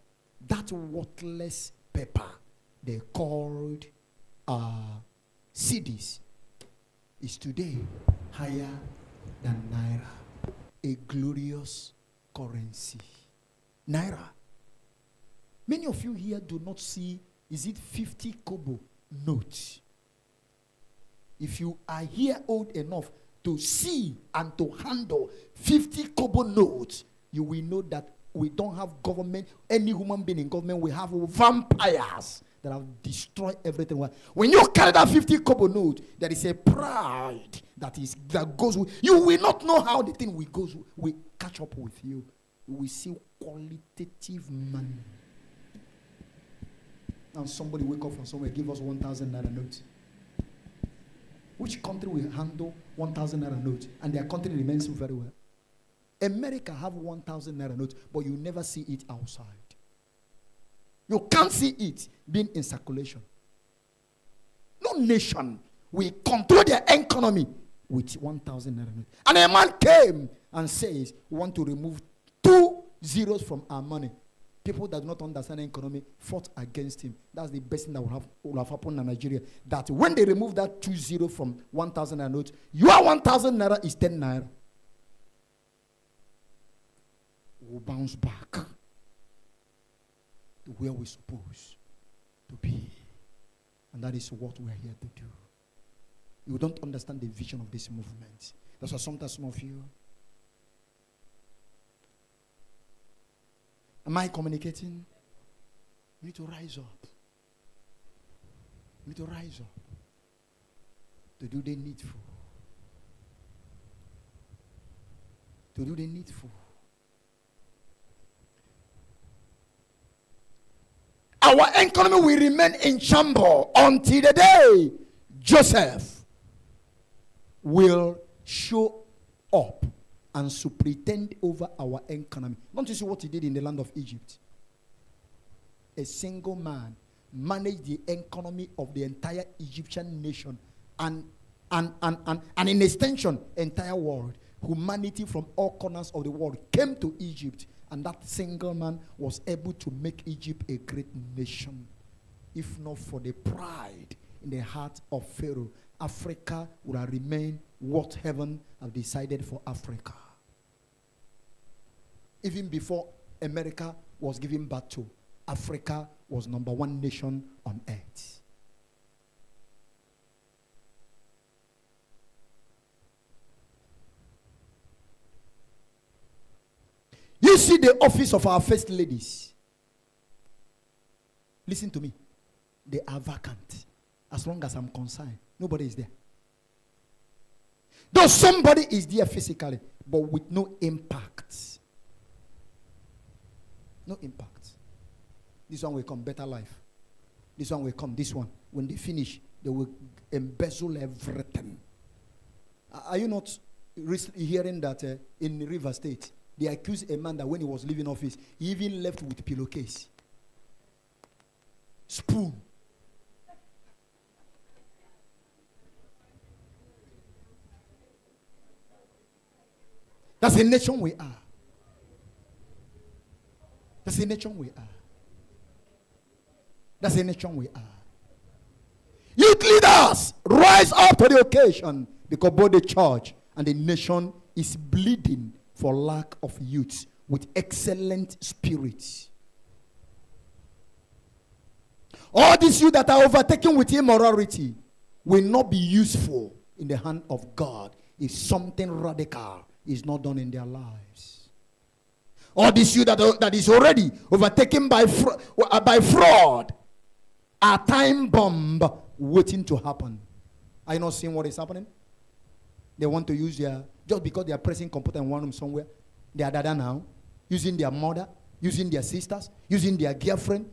that worthless paper they called CDs is today higher than Naira. a glorious currency. Naira. Many of you here do not see, is it 50 kobo note? If you are here old enough to see and to handle 50 kobo notes, you will know that we don't have government, any human being in government, we have vampires that have destroyed everything. When you carry that 50 kobo note, there is a pride that goes with you. Will not know how the thing will catch up with you. You will see qualitative money. And somebody wake up from somewhere, give us 1,000 naira note. Which country will handle 1,000 naira note and their country remains very well? America have 1,000 naira note, but you never see it outside. You can't see it being in circulation. No nation will control their economy with 1,000 naira note. And a man came and says, we want to remove 2 zeros from our money. People that do not understand economy fought against him. That's the best thing that will have happened in Nigeria. That when they remove that 2 zero from 1,000 naira note, your 1,000 naira is 10 naira. We'll bounce back to where we're supposed to be. And that is what we're here to do. You don't understand the vision of this movement. That's why sometimes some of you. Am I communicating? You need to rise up. You need to rise up to do the needful. To do the needful. Our economy will remain in shambles until the day Joseph will show up and superintend over our economy. Don't you see what he did in the land of Egypt? A single man managed the economy of the entire Egyptian nation and in extension, entire world. Humanity from all corners of the world came to Egypt, and that single man was able to make Egypt a great nation. If not for the pride in the heart of Pharaoh, Africa would have remained what heaven have decided for Africa. Even before America was given birth to, Africa was #1 nation on earth. You see the office of our first ladies. Listen to me. They are vacant. As long as I'm concerned, nobody is there. Though somebody is there physically, but with no impact. No impact. This one will come, better life. This one will come, this one. When they finish, they will embezzle everything. Are you not recently hearing that in River State, they accused a man that when he was leaving office, he even left with pillowcase, spoon. That's the nation we are. That's the nation we are. That's the nation we are. Youth leaders, rise up to the occasion, because both the church and the nation is bleeding for lack of youth with excellent spirits. All these youth that are overtaken with immorality will not be useful in the hand of God if something radical is not done in their lives. All these youth that is already overtaken by fraud, a time bomb waiting to happen. Are you not seeing what is happening? They want to use just because they are pressing computer in one room somewhere, they are dada now, using their mother, using their sisters, using their girlfriend.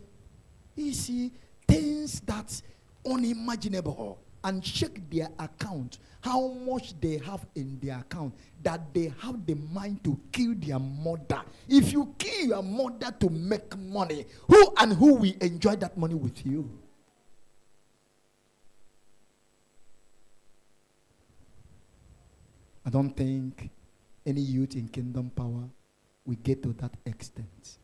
You see, things that's unimaginable. And check their account, how much they have in their account, that they have the mind to kill their mother. If you kill your mother to make money, who will enjoy that money with you? I don't think any youth in Kingdom Power will get to that extent.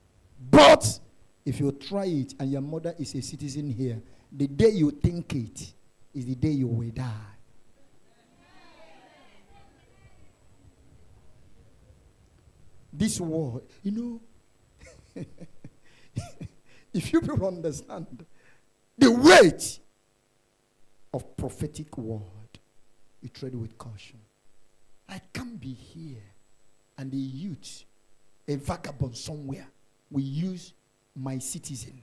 But if you try it and your mother is a citizen here, the day you think it is the day you will die. this word, if you people understand the weight of prophetic word, you tread with caution. I can't be here and the youth, a vagabond somewhere, will use my citizen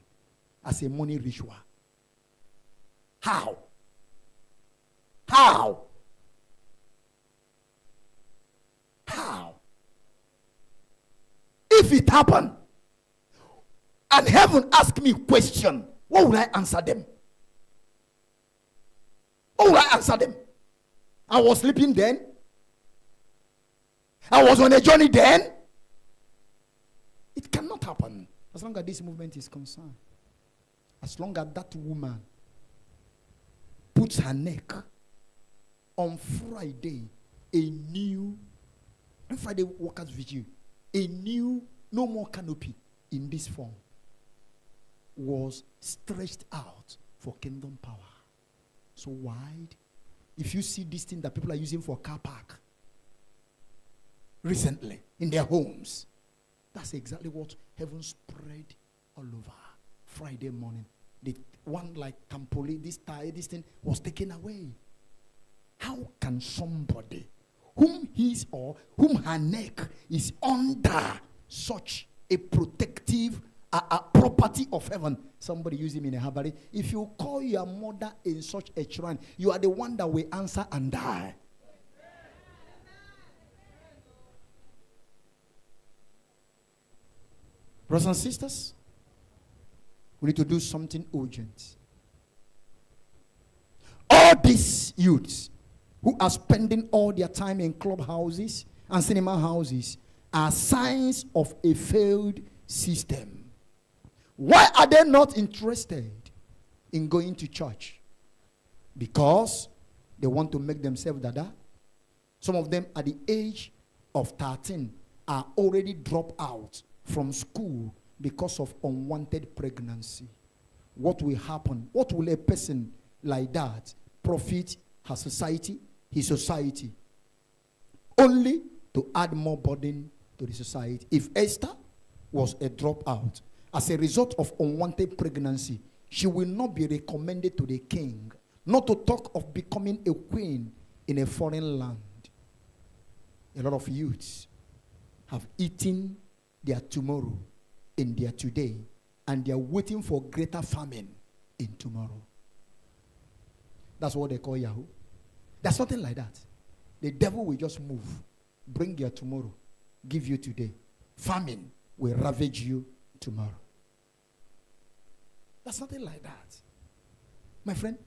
as a money ritual. How? How? How? If it happened and heaven asked me a question, what would I answer them? What would I answer them? I was sleeping then. I was on a journey then. It cannot happen as long as this movement is concerned. As long as that woman puts her neck on Friday, Friday workers vigil, a new, no more canopy in this form was stretched out for kingdom power. So wide. If you see this thing that people are using for car park recently in their homes, that's exactly what heaven spread all over. Friday morning, the one like Campoli, this thing was taken away. How can somebody whom his or whom her neck is under such a protective a property of heaven, somebody use him in a habari? If you call your mother in such a shrine, you are the one that will answer and die. Brothers and sisters, we need to do something urgent. All these youths who are spending all their time in clubhouses and cinema houses are signs of a failed system. Why are they not interested in going to church? Because they want to make themselves dada. Some of them at the age of 13 are already dropped out from school because of unwanted pregnancy. What will happen? What will a person like that profit her society, his society? Only to add more burden to the society. If Esther was a dropout as a result of unwanted pregnancy, she will not be recommended to the king, not to talk of becoming a queen in a foreign land. A lot of youths have eaten their tomorrow in their today, and they are waiting for greater famine in tomorrow. That's what they call Yahoo. There's nothing like that. The devil will just move, bring your tomorrow, give you today. Famine will ravage you tomorrow. There's nothing like that. My friend,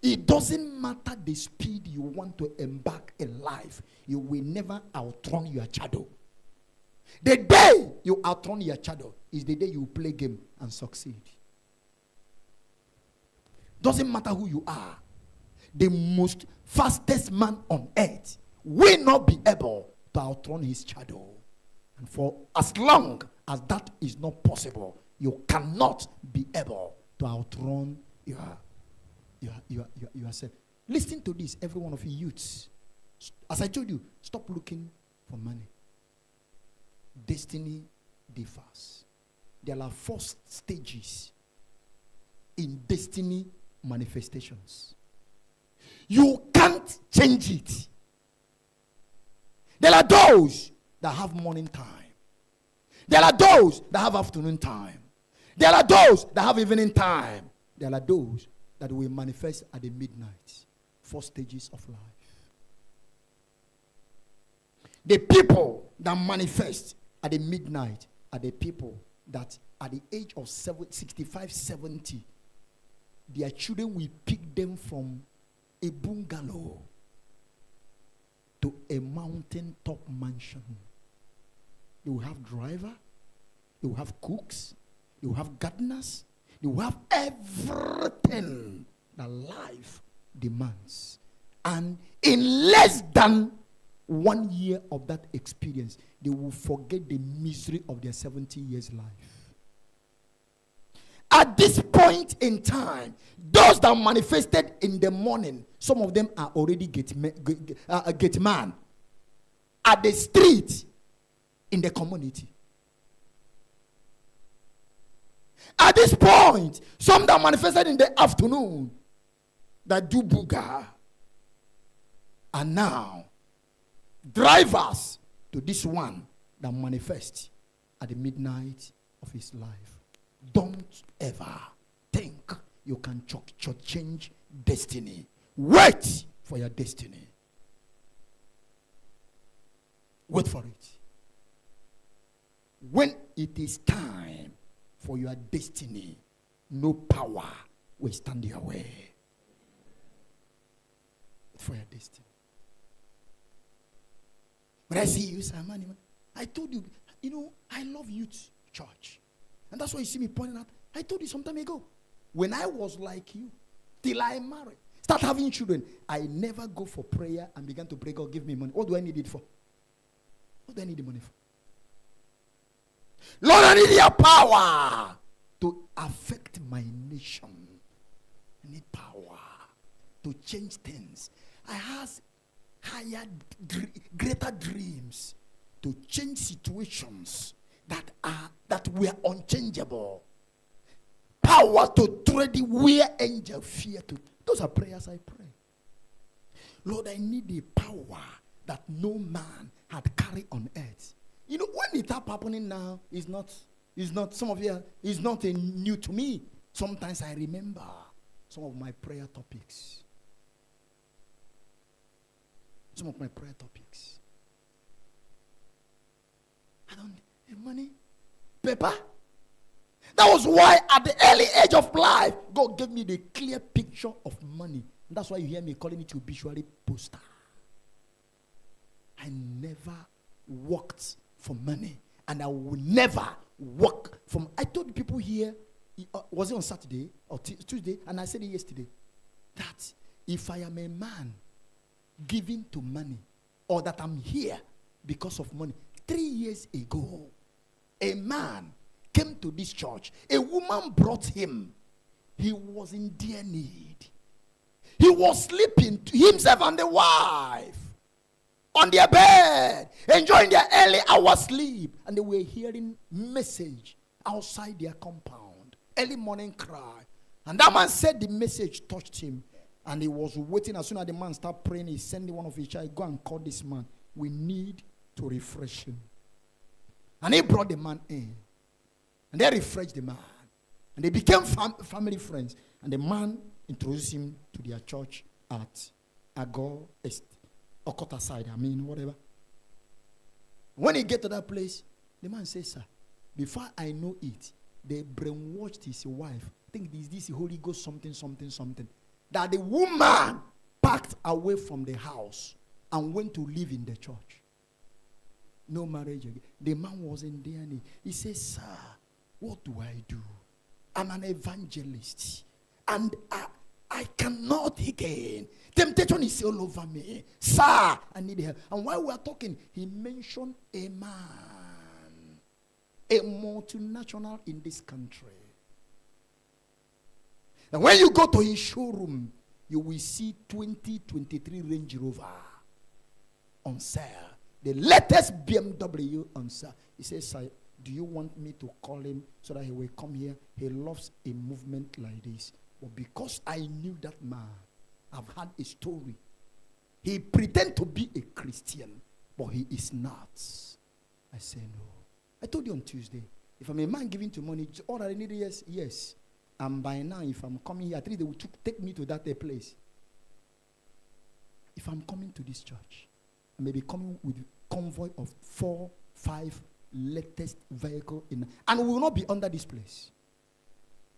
it doesn't matter the speed you want to embark in life, you will never outrun your shadow. The day you outrun your shadow is the day you play game and succeed. Doesn't matter who you are. The most fastest man on earth will not be able to outrun his shadow. And for as long as that is not possible, you cannot be able to outrun yourself. Listen to this, every one of you youths. As I told you, stop looking for money. Destiny differs. There are 4 stages in destiny manifestations. You can't change it. There are those that have morning time. There are those that have afternoon time. There are those that have evening time. There are those that will manifest at the midnight. 4 stages of life. The people that manifest at the midnight are the people that at the age of 65, 70, their children will pick them from a bungalow to a mountain top mansion. They will have driver, they will have cooks, they will have gardeners, they will have everything that life demands. And in less than 1 year of that experience, they will forget the misery of their 70 years life. At this point in time, those that manifested in the morning, some of them are already gate man. At the street, in the community. At this point, some that manifested in the afternoon that do booga are now drivers to this one that manifests at the midnight of his life. Don't ever think you can change destiny. Wait for your destiny. Wait for it. When it is time for your destiny, no power will stand your way. Wait for your destiny. When I see you, say, man, I told you, I love youth church. And that's why you see me pointing out. I told you some time ago, when I was like you, till I married, start having children, I never go for prayer and began to pray, God, give me money. What do I need it for? What do I need the money for? Lord, I need your power to affect my nation. I need power to change things. I have higher, greater dreams to change situations that were unchangeable. Power to tread where angel fear to. Those are prayers I pray. Lord, I need the power that no man had carried on earth. When it happening now, it's not some of you, it's not new to me. Sometimes I remember some of my prayer topics. Some of my prayer topics. I don't need money, paper. That was why at the early age of life, God gave me the clear picture of money. And that's why you hear me calling it obituary poster. I never worked for money. And I will never work from. I told people here, was it on Saturday or Tuesday? And I said it yesterday. That if I am a man giving to money, or that I'm here because of money. 3 years ago, a man came to this church. A woman brought him. He was in dear need. He was sleeping, himself and the wife, on their bed, enjoying their early hour sleep. And they were hearing message outside their compound. Early morning cry. And that man said the message touched him. And he was waiting. As soon as the man started praying, he sent one of his child, go and call this man. We need to refresh him. And he brought the man in. And they refreshed the man. And they became family friends. And the man introduced him to their church at Agor Okota side. Whatever. When he get to that place, the man says, sir, before I know it, they brainwashed his wife. I think this Holy Ghost something. That the woman packed away from the house and went to live in the church. No marriage again. The man was in there. He says, sir, what do I do? I'm an evangelist. And I cannot again. Temptation is all over me. Sir, I need help. And while we are talking, he mentioned a man, a multinational in this country. And when you go to his showroom, you will see 2023 Range Rover on sale. The latest BMW on sale. He says, sir, do you want me to call him so that he will come here? He loves a movement like this. But because I knew that man, I've had a story. He pretend to be a Christian, but he is not. I say no. I told you on Tuesday, if I'm a man giving to money, all I need is yes. And by now, if I'm coming here, at least they will take me to that place. If I'm coming to this church, I may be coming with a convoy of 4, 5 latest vehicles in, and we will not be under this place.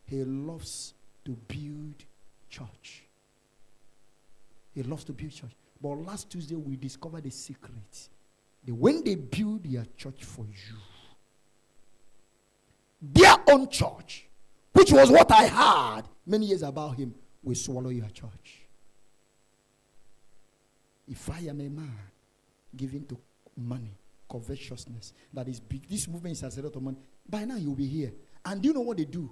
He loves to build church. He loves to build church. But last Tuesday, we discovered a secret. That when they build their church for you, their own church, which was what I heard many years about him, will swallow your church. If I am a man giving to money, covetousness, that is big, this movement is a lot of money, by now you'll be here. And do you know what they do?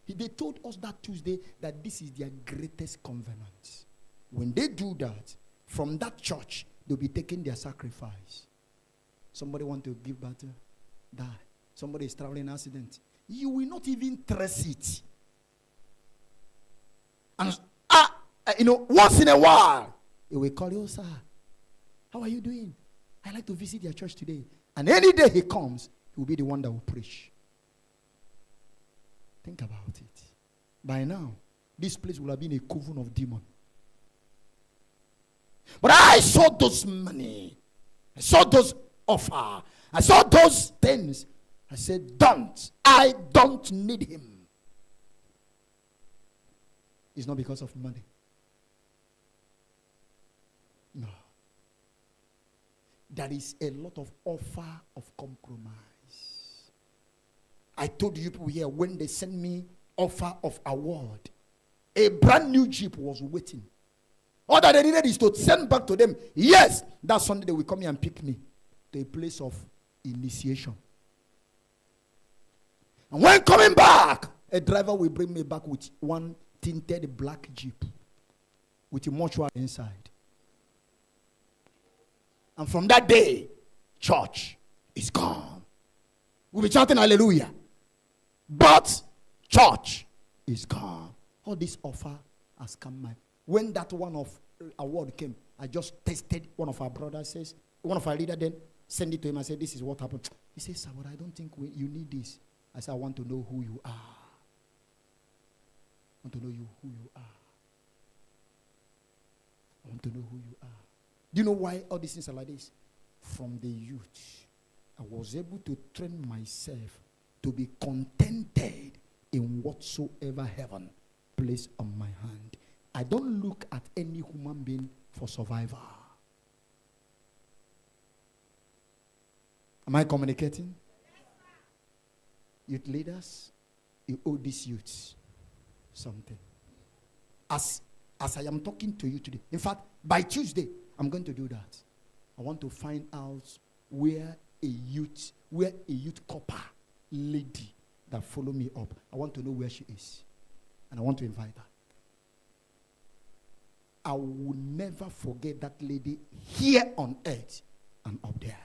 They told us that Tuesday that this is their greatest covenant. When they do that, from that church, they'll be taking their sacrifice. Somebody want to give battle? Die. Somebody is traveling accident. You will not even trace it. And once in a while, he will call you, sir. How are you doing? I like to visit your church today. And any day he comes, he will be the one that will preach. Think about it. By now, this place will have been a coven of demons. But I saw those money. I saw those offer. I saw those things. I said, don't. I don't need him. It's not because of money. No. There is a lot of offer of compromise. I told you people here, when they sent me offer of award, a brand new Jeep was waiting. All that they needed is to send back to them. Yes, that Sunday they will come here and pick me to a place of initiation. And when coming back, a driver will bring me back with one tinted black Jeep with a mortuary inside. And from that day, church is gone. We'll be chanting hallelujah. But church is gone. All this offer has come my. When that one of award came, I just tested one of our brothers, says, one of our leader then send it to him. I said, this is what happened. He says, sir, but I don't think you need this. I said, I want to know who you are. I want to know who you are. I want to know who you are. Do you know why all these things are like this? From the youth, I was able to train myself to be contented in whatsoever heaven placed on my hand. I don't look at any human being for survival. Am I communicating? Youth leaders, you owe these youths something. As I am talking to you today, in fact, by Tuesday, I'm going to do that. I want to find out where a youth copper lady that follow me up. I want to know where she is. And I want to invite her. I will never forget that lady here on earth and up there.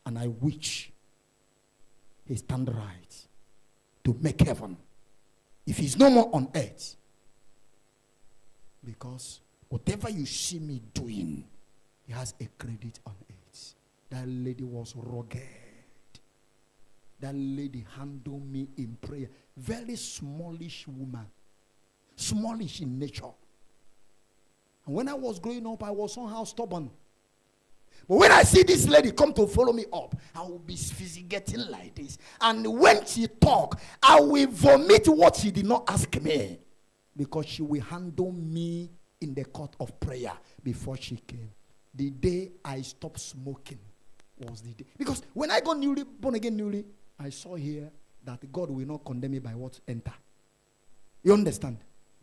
And I wish he stand right to make heaven if he's no more on earth. Because whatever you see me doing, he has a credit on it. That lady was rugged. That lady handled me in prayer. Very smallish woman. Smallish in nature. And when I was growing up, I was somehow stubborn. But when I see this lady come to follow me up, I will be getting like this. And when she talk, I will vomit what she did not ask me. Because she will handle me in the court of prayer before she came. The day I stopped smoking was the day. Because when I got born again, I saw here that God will not condemn me by what enter. You understand?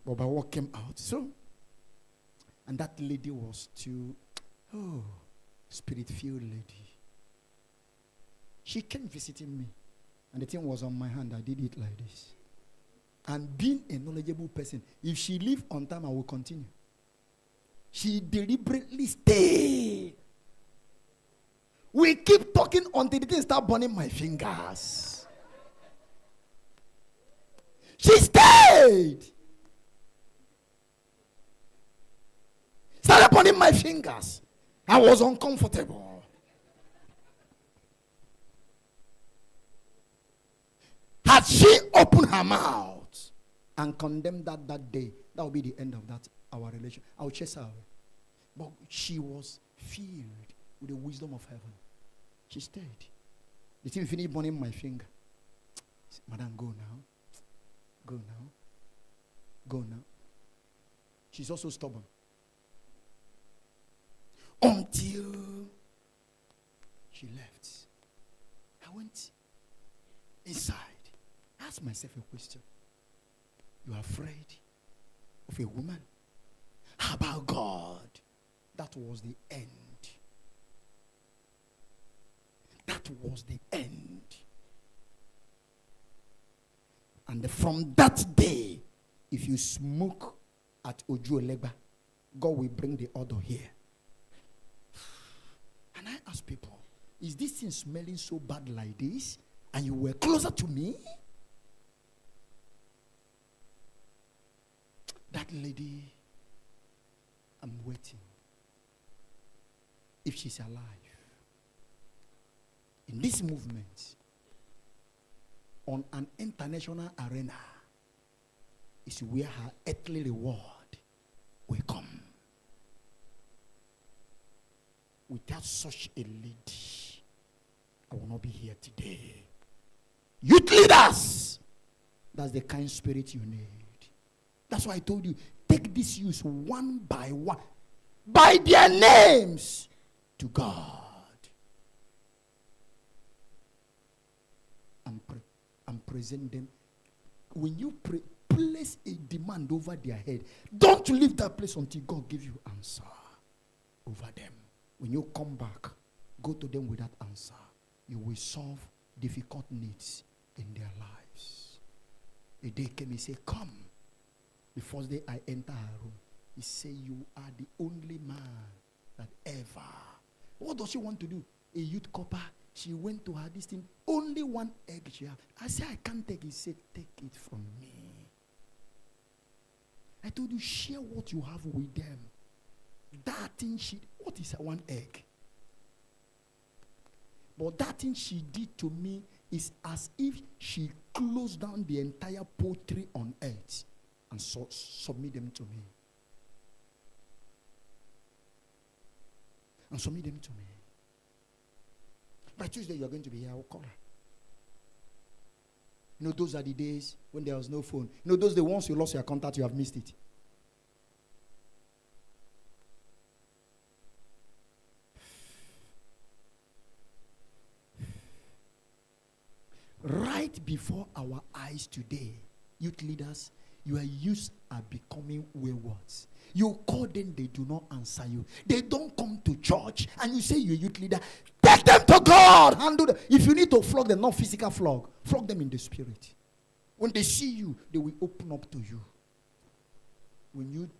But by what came out. So, and that lady was too, spirit-filled lady. She came visiting me. And the thing was on my hand. I did it like this. And being a knowledgeable person, if she leave on time, I will continue. She deliberately stayed. We keep talking until the thing start burning my fingers. She stayed. Started burning my fingers. I was uncomfortable. Had she opened her mouth and condemned that day, that would be the end of that our relation. I would chase her away. But she was filled with the wisdom of heaven. She stayed. The thing finished burning my finger. Said, Madam, go now. Go now. Go now. She's also stubborn. Until she left. I went inside. I asked myself a question. You are afraid of a woman? How about God? That was the end. That was the end. And from that day, if you smoke at Ojuelegba, God will bring the odor here. And I ask people, is this thing smelling so bad like this? And you were closer to me? That lady, I'm waiting. If she's alive. In this movement, on an international arena, is where her earthly reward will come. Without such a lady, I will not be here today. Youth leaders, that's the kind of spirit you need. That's why I told you, take these youths one by one, by their names, to God. And present them. When you pray, place a demand over their head. Don't leave that place until God gives you answer over them. When you come back, go to them with that answer. You will solve difficult needs in their lives. A day came, he said, come. The first day I enter her room, he said, you are the only man that ever. What does she want to do? A youth copper. She went to her this thing. Only one egg she had. I said, I can't take it. He said, take it from me. I told you, share what you have with them. That thing what is one egg? But that thing she did to me is as if she closed down the entire poultry on earth and submit them to me. And submit them to me. By Tuesday, you're going to be here. I will call her. You know, those are the days when there was no phone. You know, those the ones you lost your contact, you have missed it. Right before our eyes today, youth leaders, your youths are becoming waywards. You call them, they do not answer you. They don't come to church, and you say you're a youth leader. Take them to God. Handle them. If you need to flog them, not physical flog them in the spirit. When they see you, they will open up to you. When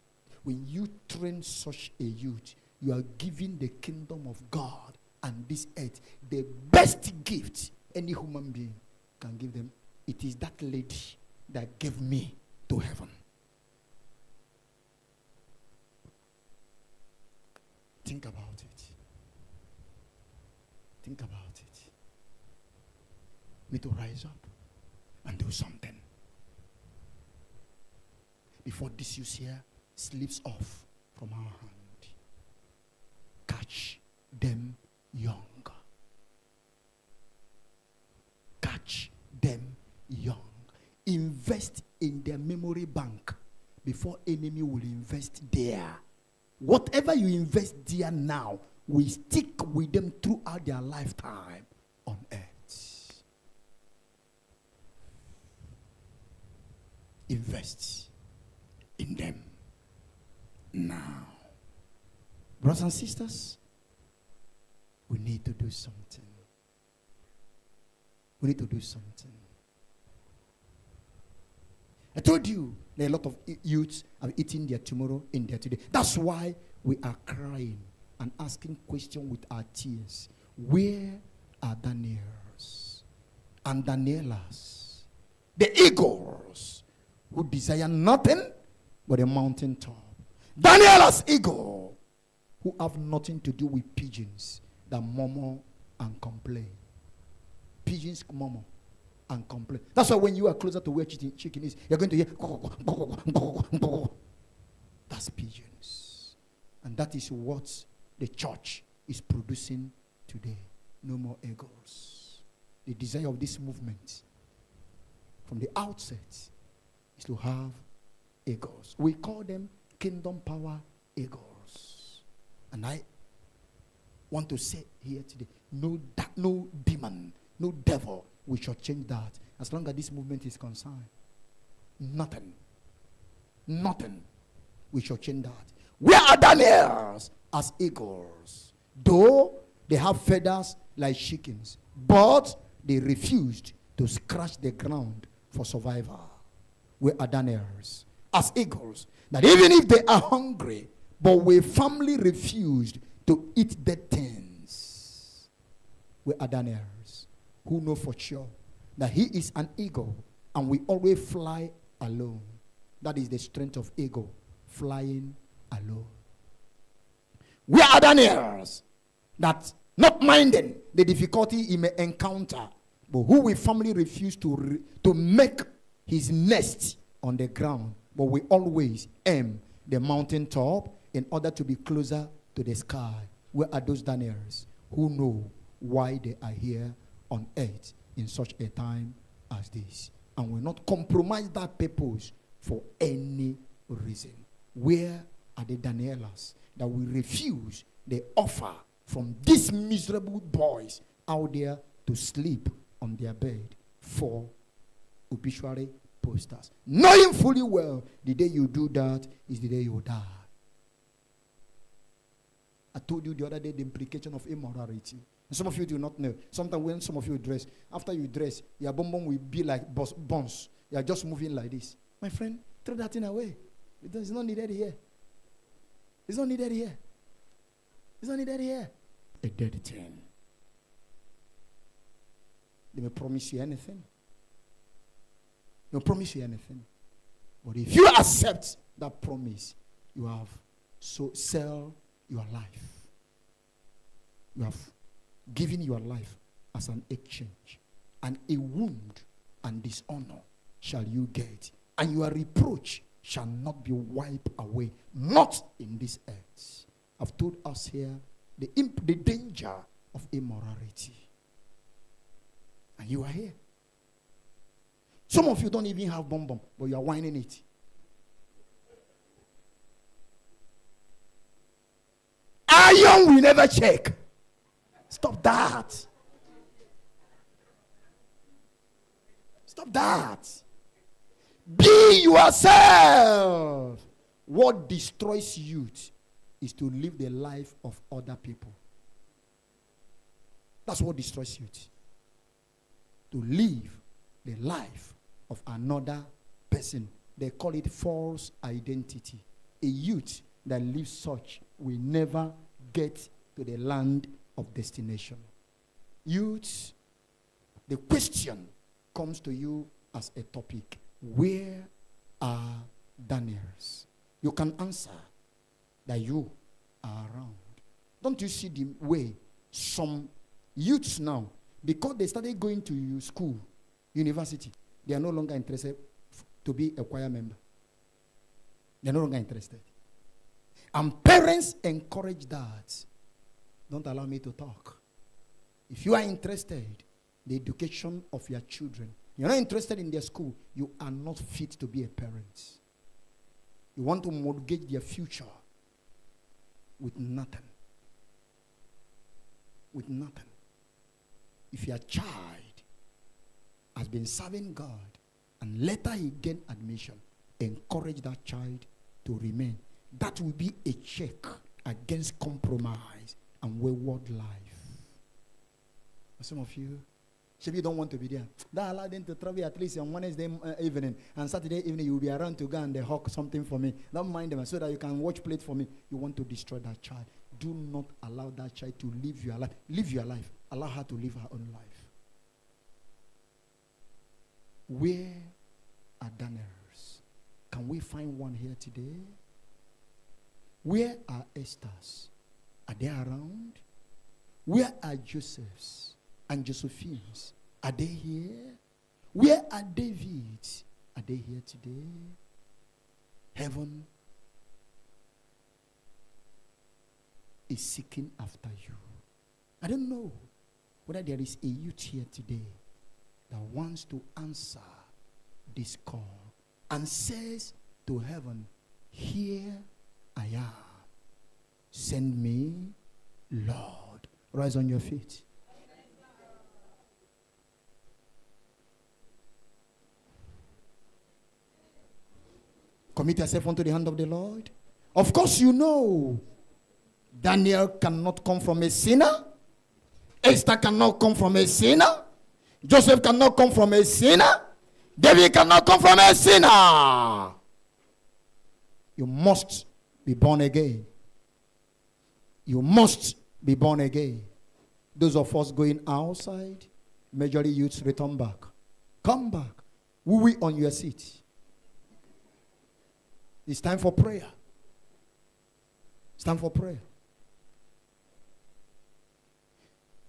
you train such a youth, you are giving the kingdom of God and this earth the best gift any human being can give them. It is that lady that gave me to heaven. Think about it. Think about it. We need to rise up and do something before this use here slips off from our hand. Catch them young. Catch them young. Invest in their memory bank before enemy will invest there. Whatever you invest there now will stick with them throughout their lifetime on earth. Invest in them now. Brothers and sisters, we need to do something. We need to do something. I told you there are a lot of youths are eating their tomorrow in their today. That's why we are crying and asking questions with our tears. Where are Daniels and Danielas, the eagles who desire nothing but a mountaintop? Danielas eagle who have nothing to do with pigeons that murmur and complain. Pigeons murmur and complain. That's why when you are closer to where chicken is, you're going to hear that's pigeons. And that is what the church is producing today. No more eagles. The desire of this movement from the outset is to have eagles. We call them kingdom power eagles. And I want to say here today, no demon, no devil, we shall change that as long as this movement is concerned. Nothing. We shall change that. Where are Daniels as eagles? Though they have feathers like chickens, but they refused to scratch the ground for survival. Where are Daniels as eagles? That even if they are hungry, but we firmly refused to eat dead things. We are Daniels who know for sure that he is an eagle and we always fly alone. That is the strength of eagle, flying alone. We are Daniels that not minding the difficulty he may encounter, but who will firmly refuse to make his nest on the ground, but we always aim the mountain top in order to be closer to the sky. Where are those Daniels who know why they are here on earth in such a time as this, and will not compromise that purpose for any reason? Where are the Danielas that will refuse the offer from these miserable boys out there to sleep on their bed for obituary posters, knowing fully well the day you do that is the day you die? I told you the other day the implication of immorality. And some of you do not know. Sometimes when some of you dress, after you dress, your bum will be like bones. You are just moving like this. My friend, throw that thing away. It's not needed here. It's not needed here. It's not needed here. A dead thing. They may promise you anything. They'll promise you anything. But if you accept that promise, you have sell your life. You have given your life as an exchange. And a wound and dishonor shall you get. And your reproach shall not be wiped away. Not in this earth. I've told us here the danger of immorality. And you are here. Some of you don't even have bum, but you are whining it. Iron will never check. Stop that. Stop that. Be yourself. What destroys youth is to live the life of other people. That's what destroys youth. To live the life of another person. They call it false identity. A youth that lives such will never get to the land of destination. Youth, the question comes to you as a topic. Where are Daniels? You can answer that you are around. Don't you see the way some youths now, because they started going to school, university, they are no longer interested to be a choir member. They are no longer interested. And parents encourage that. Don't allow me to talk. If you are interested in the education of your children, you're not interested in their school, you are not fit to be a parent. You want to mortgage their future with nothing. With nothing. If your child has been serving God and later he gained admission, encourage that child to remain. That will be a check against compromise and wayward life. Some of you, if you don't want to be there, that allow them to travel at least on Wednesday evening, and Saturday evening you will be around to go and they hawk something for me. Don't mind them so that you can watch plate for me. You want to destroy that child. Do not allow that child to live your life. Live your life. Allow her to live her own life. Where are Daniels? Can we find one here today? Where are Esther's? Are they around? Where are Joseph's and Josephine's? Are they here? Where are David's? Are they here today? Heaven is seeking after you. I don't know whether there is a youth here today that wants to answer this call and says to heaven, here I am. Send me, Lord. Rise on your feet. Commit yourself unto the hand of the Lord. Of course you know Daniel cannot come from a sinner. Esther cannot come from a sinner. Joseph cannot come from a sinner. David cannot come from a sinner. You must be born again. You must be born again. Those of us going outside, majorly youths, return back. Come back. We on your seat. It's time for prayer. It's time for prayer.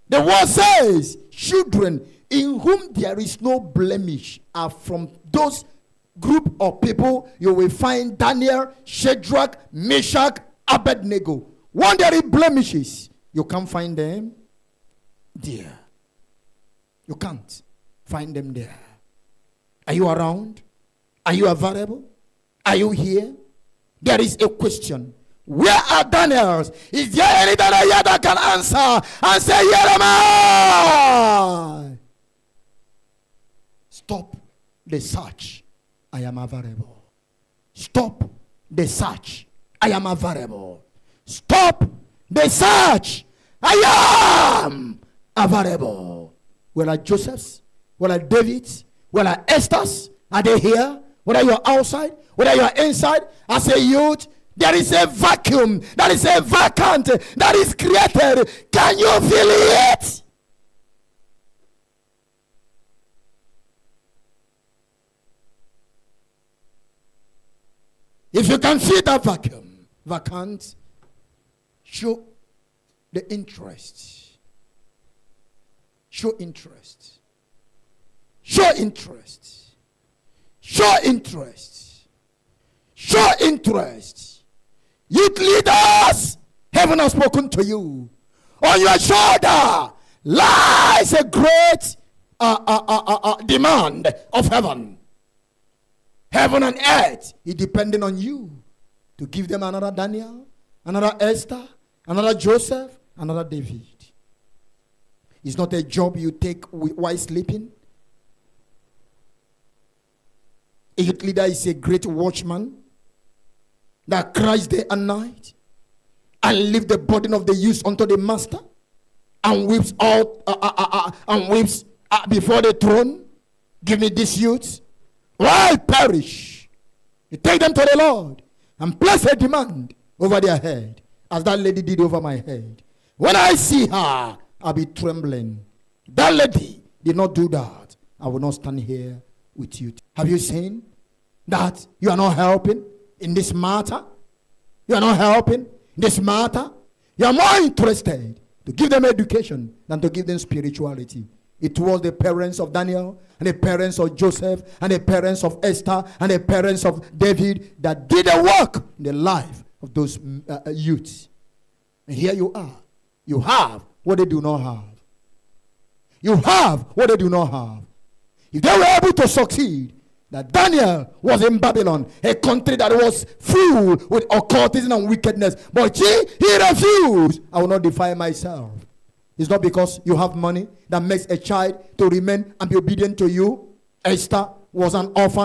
The word says, children in whom there is no blemish are from those group of people you will find Daniel, Shadrach, Meshach, Abednego. When there is blemishes, you can't find them there. You can't find them there. Are you around? Are you available? Are you here? There is a question. Where are Daniels? Is there any Daniel here that can answer and say, here am I? Stop the search. I am available. Stop the search. I am available. Stop the search. I am available. Where are Joseph's? Where are David's? Where are Esther's? Are they here? Whether you're outside, whether you're inside, as a youth, there is a vacuum, that is a vacant, that is created. Can you feel it? If you can feel that vacuum, vacant, show the interest. Show interest. Show interest. Show interest. Show interest. Youth leaders, heaven has spoken to you. On your shoulder lies a great demand of heaven. Heaven and earth is depending on you to give them another Daniel, another Esther, another Joseph, another David. It's not a job you take while sleeping. A youth leader is a great watchman that cries day and night and leave the burden of the youth unto the master and weeps out before the throne. Give me this youth. Why perish? You take them to the Lord and place a demand over their head, as that lady did over my head. When I see her, I'll be trembling. That lady did not do that. I will not stand here with you. Have you seen that you are not helping in this matter? You are not helping in this matter. You are more interested to give them education than to give them spirituality. It was the parents of Daniel and the parents of Joseph and the parents of Esther and the parents of David that did the work in the life of those youths. And here you are. You have what they do not have. You have what they do not have. If they were able to succeed, that Daniel was in Babylon, a country that was full with occultism and wickedness. But he refused. I will not defile myself. It's not because you have money that makes a child to remain and be obedient to you. Esther was an orphan.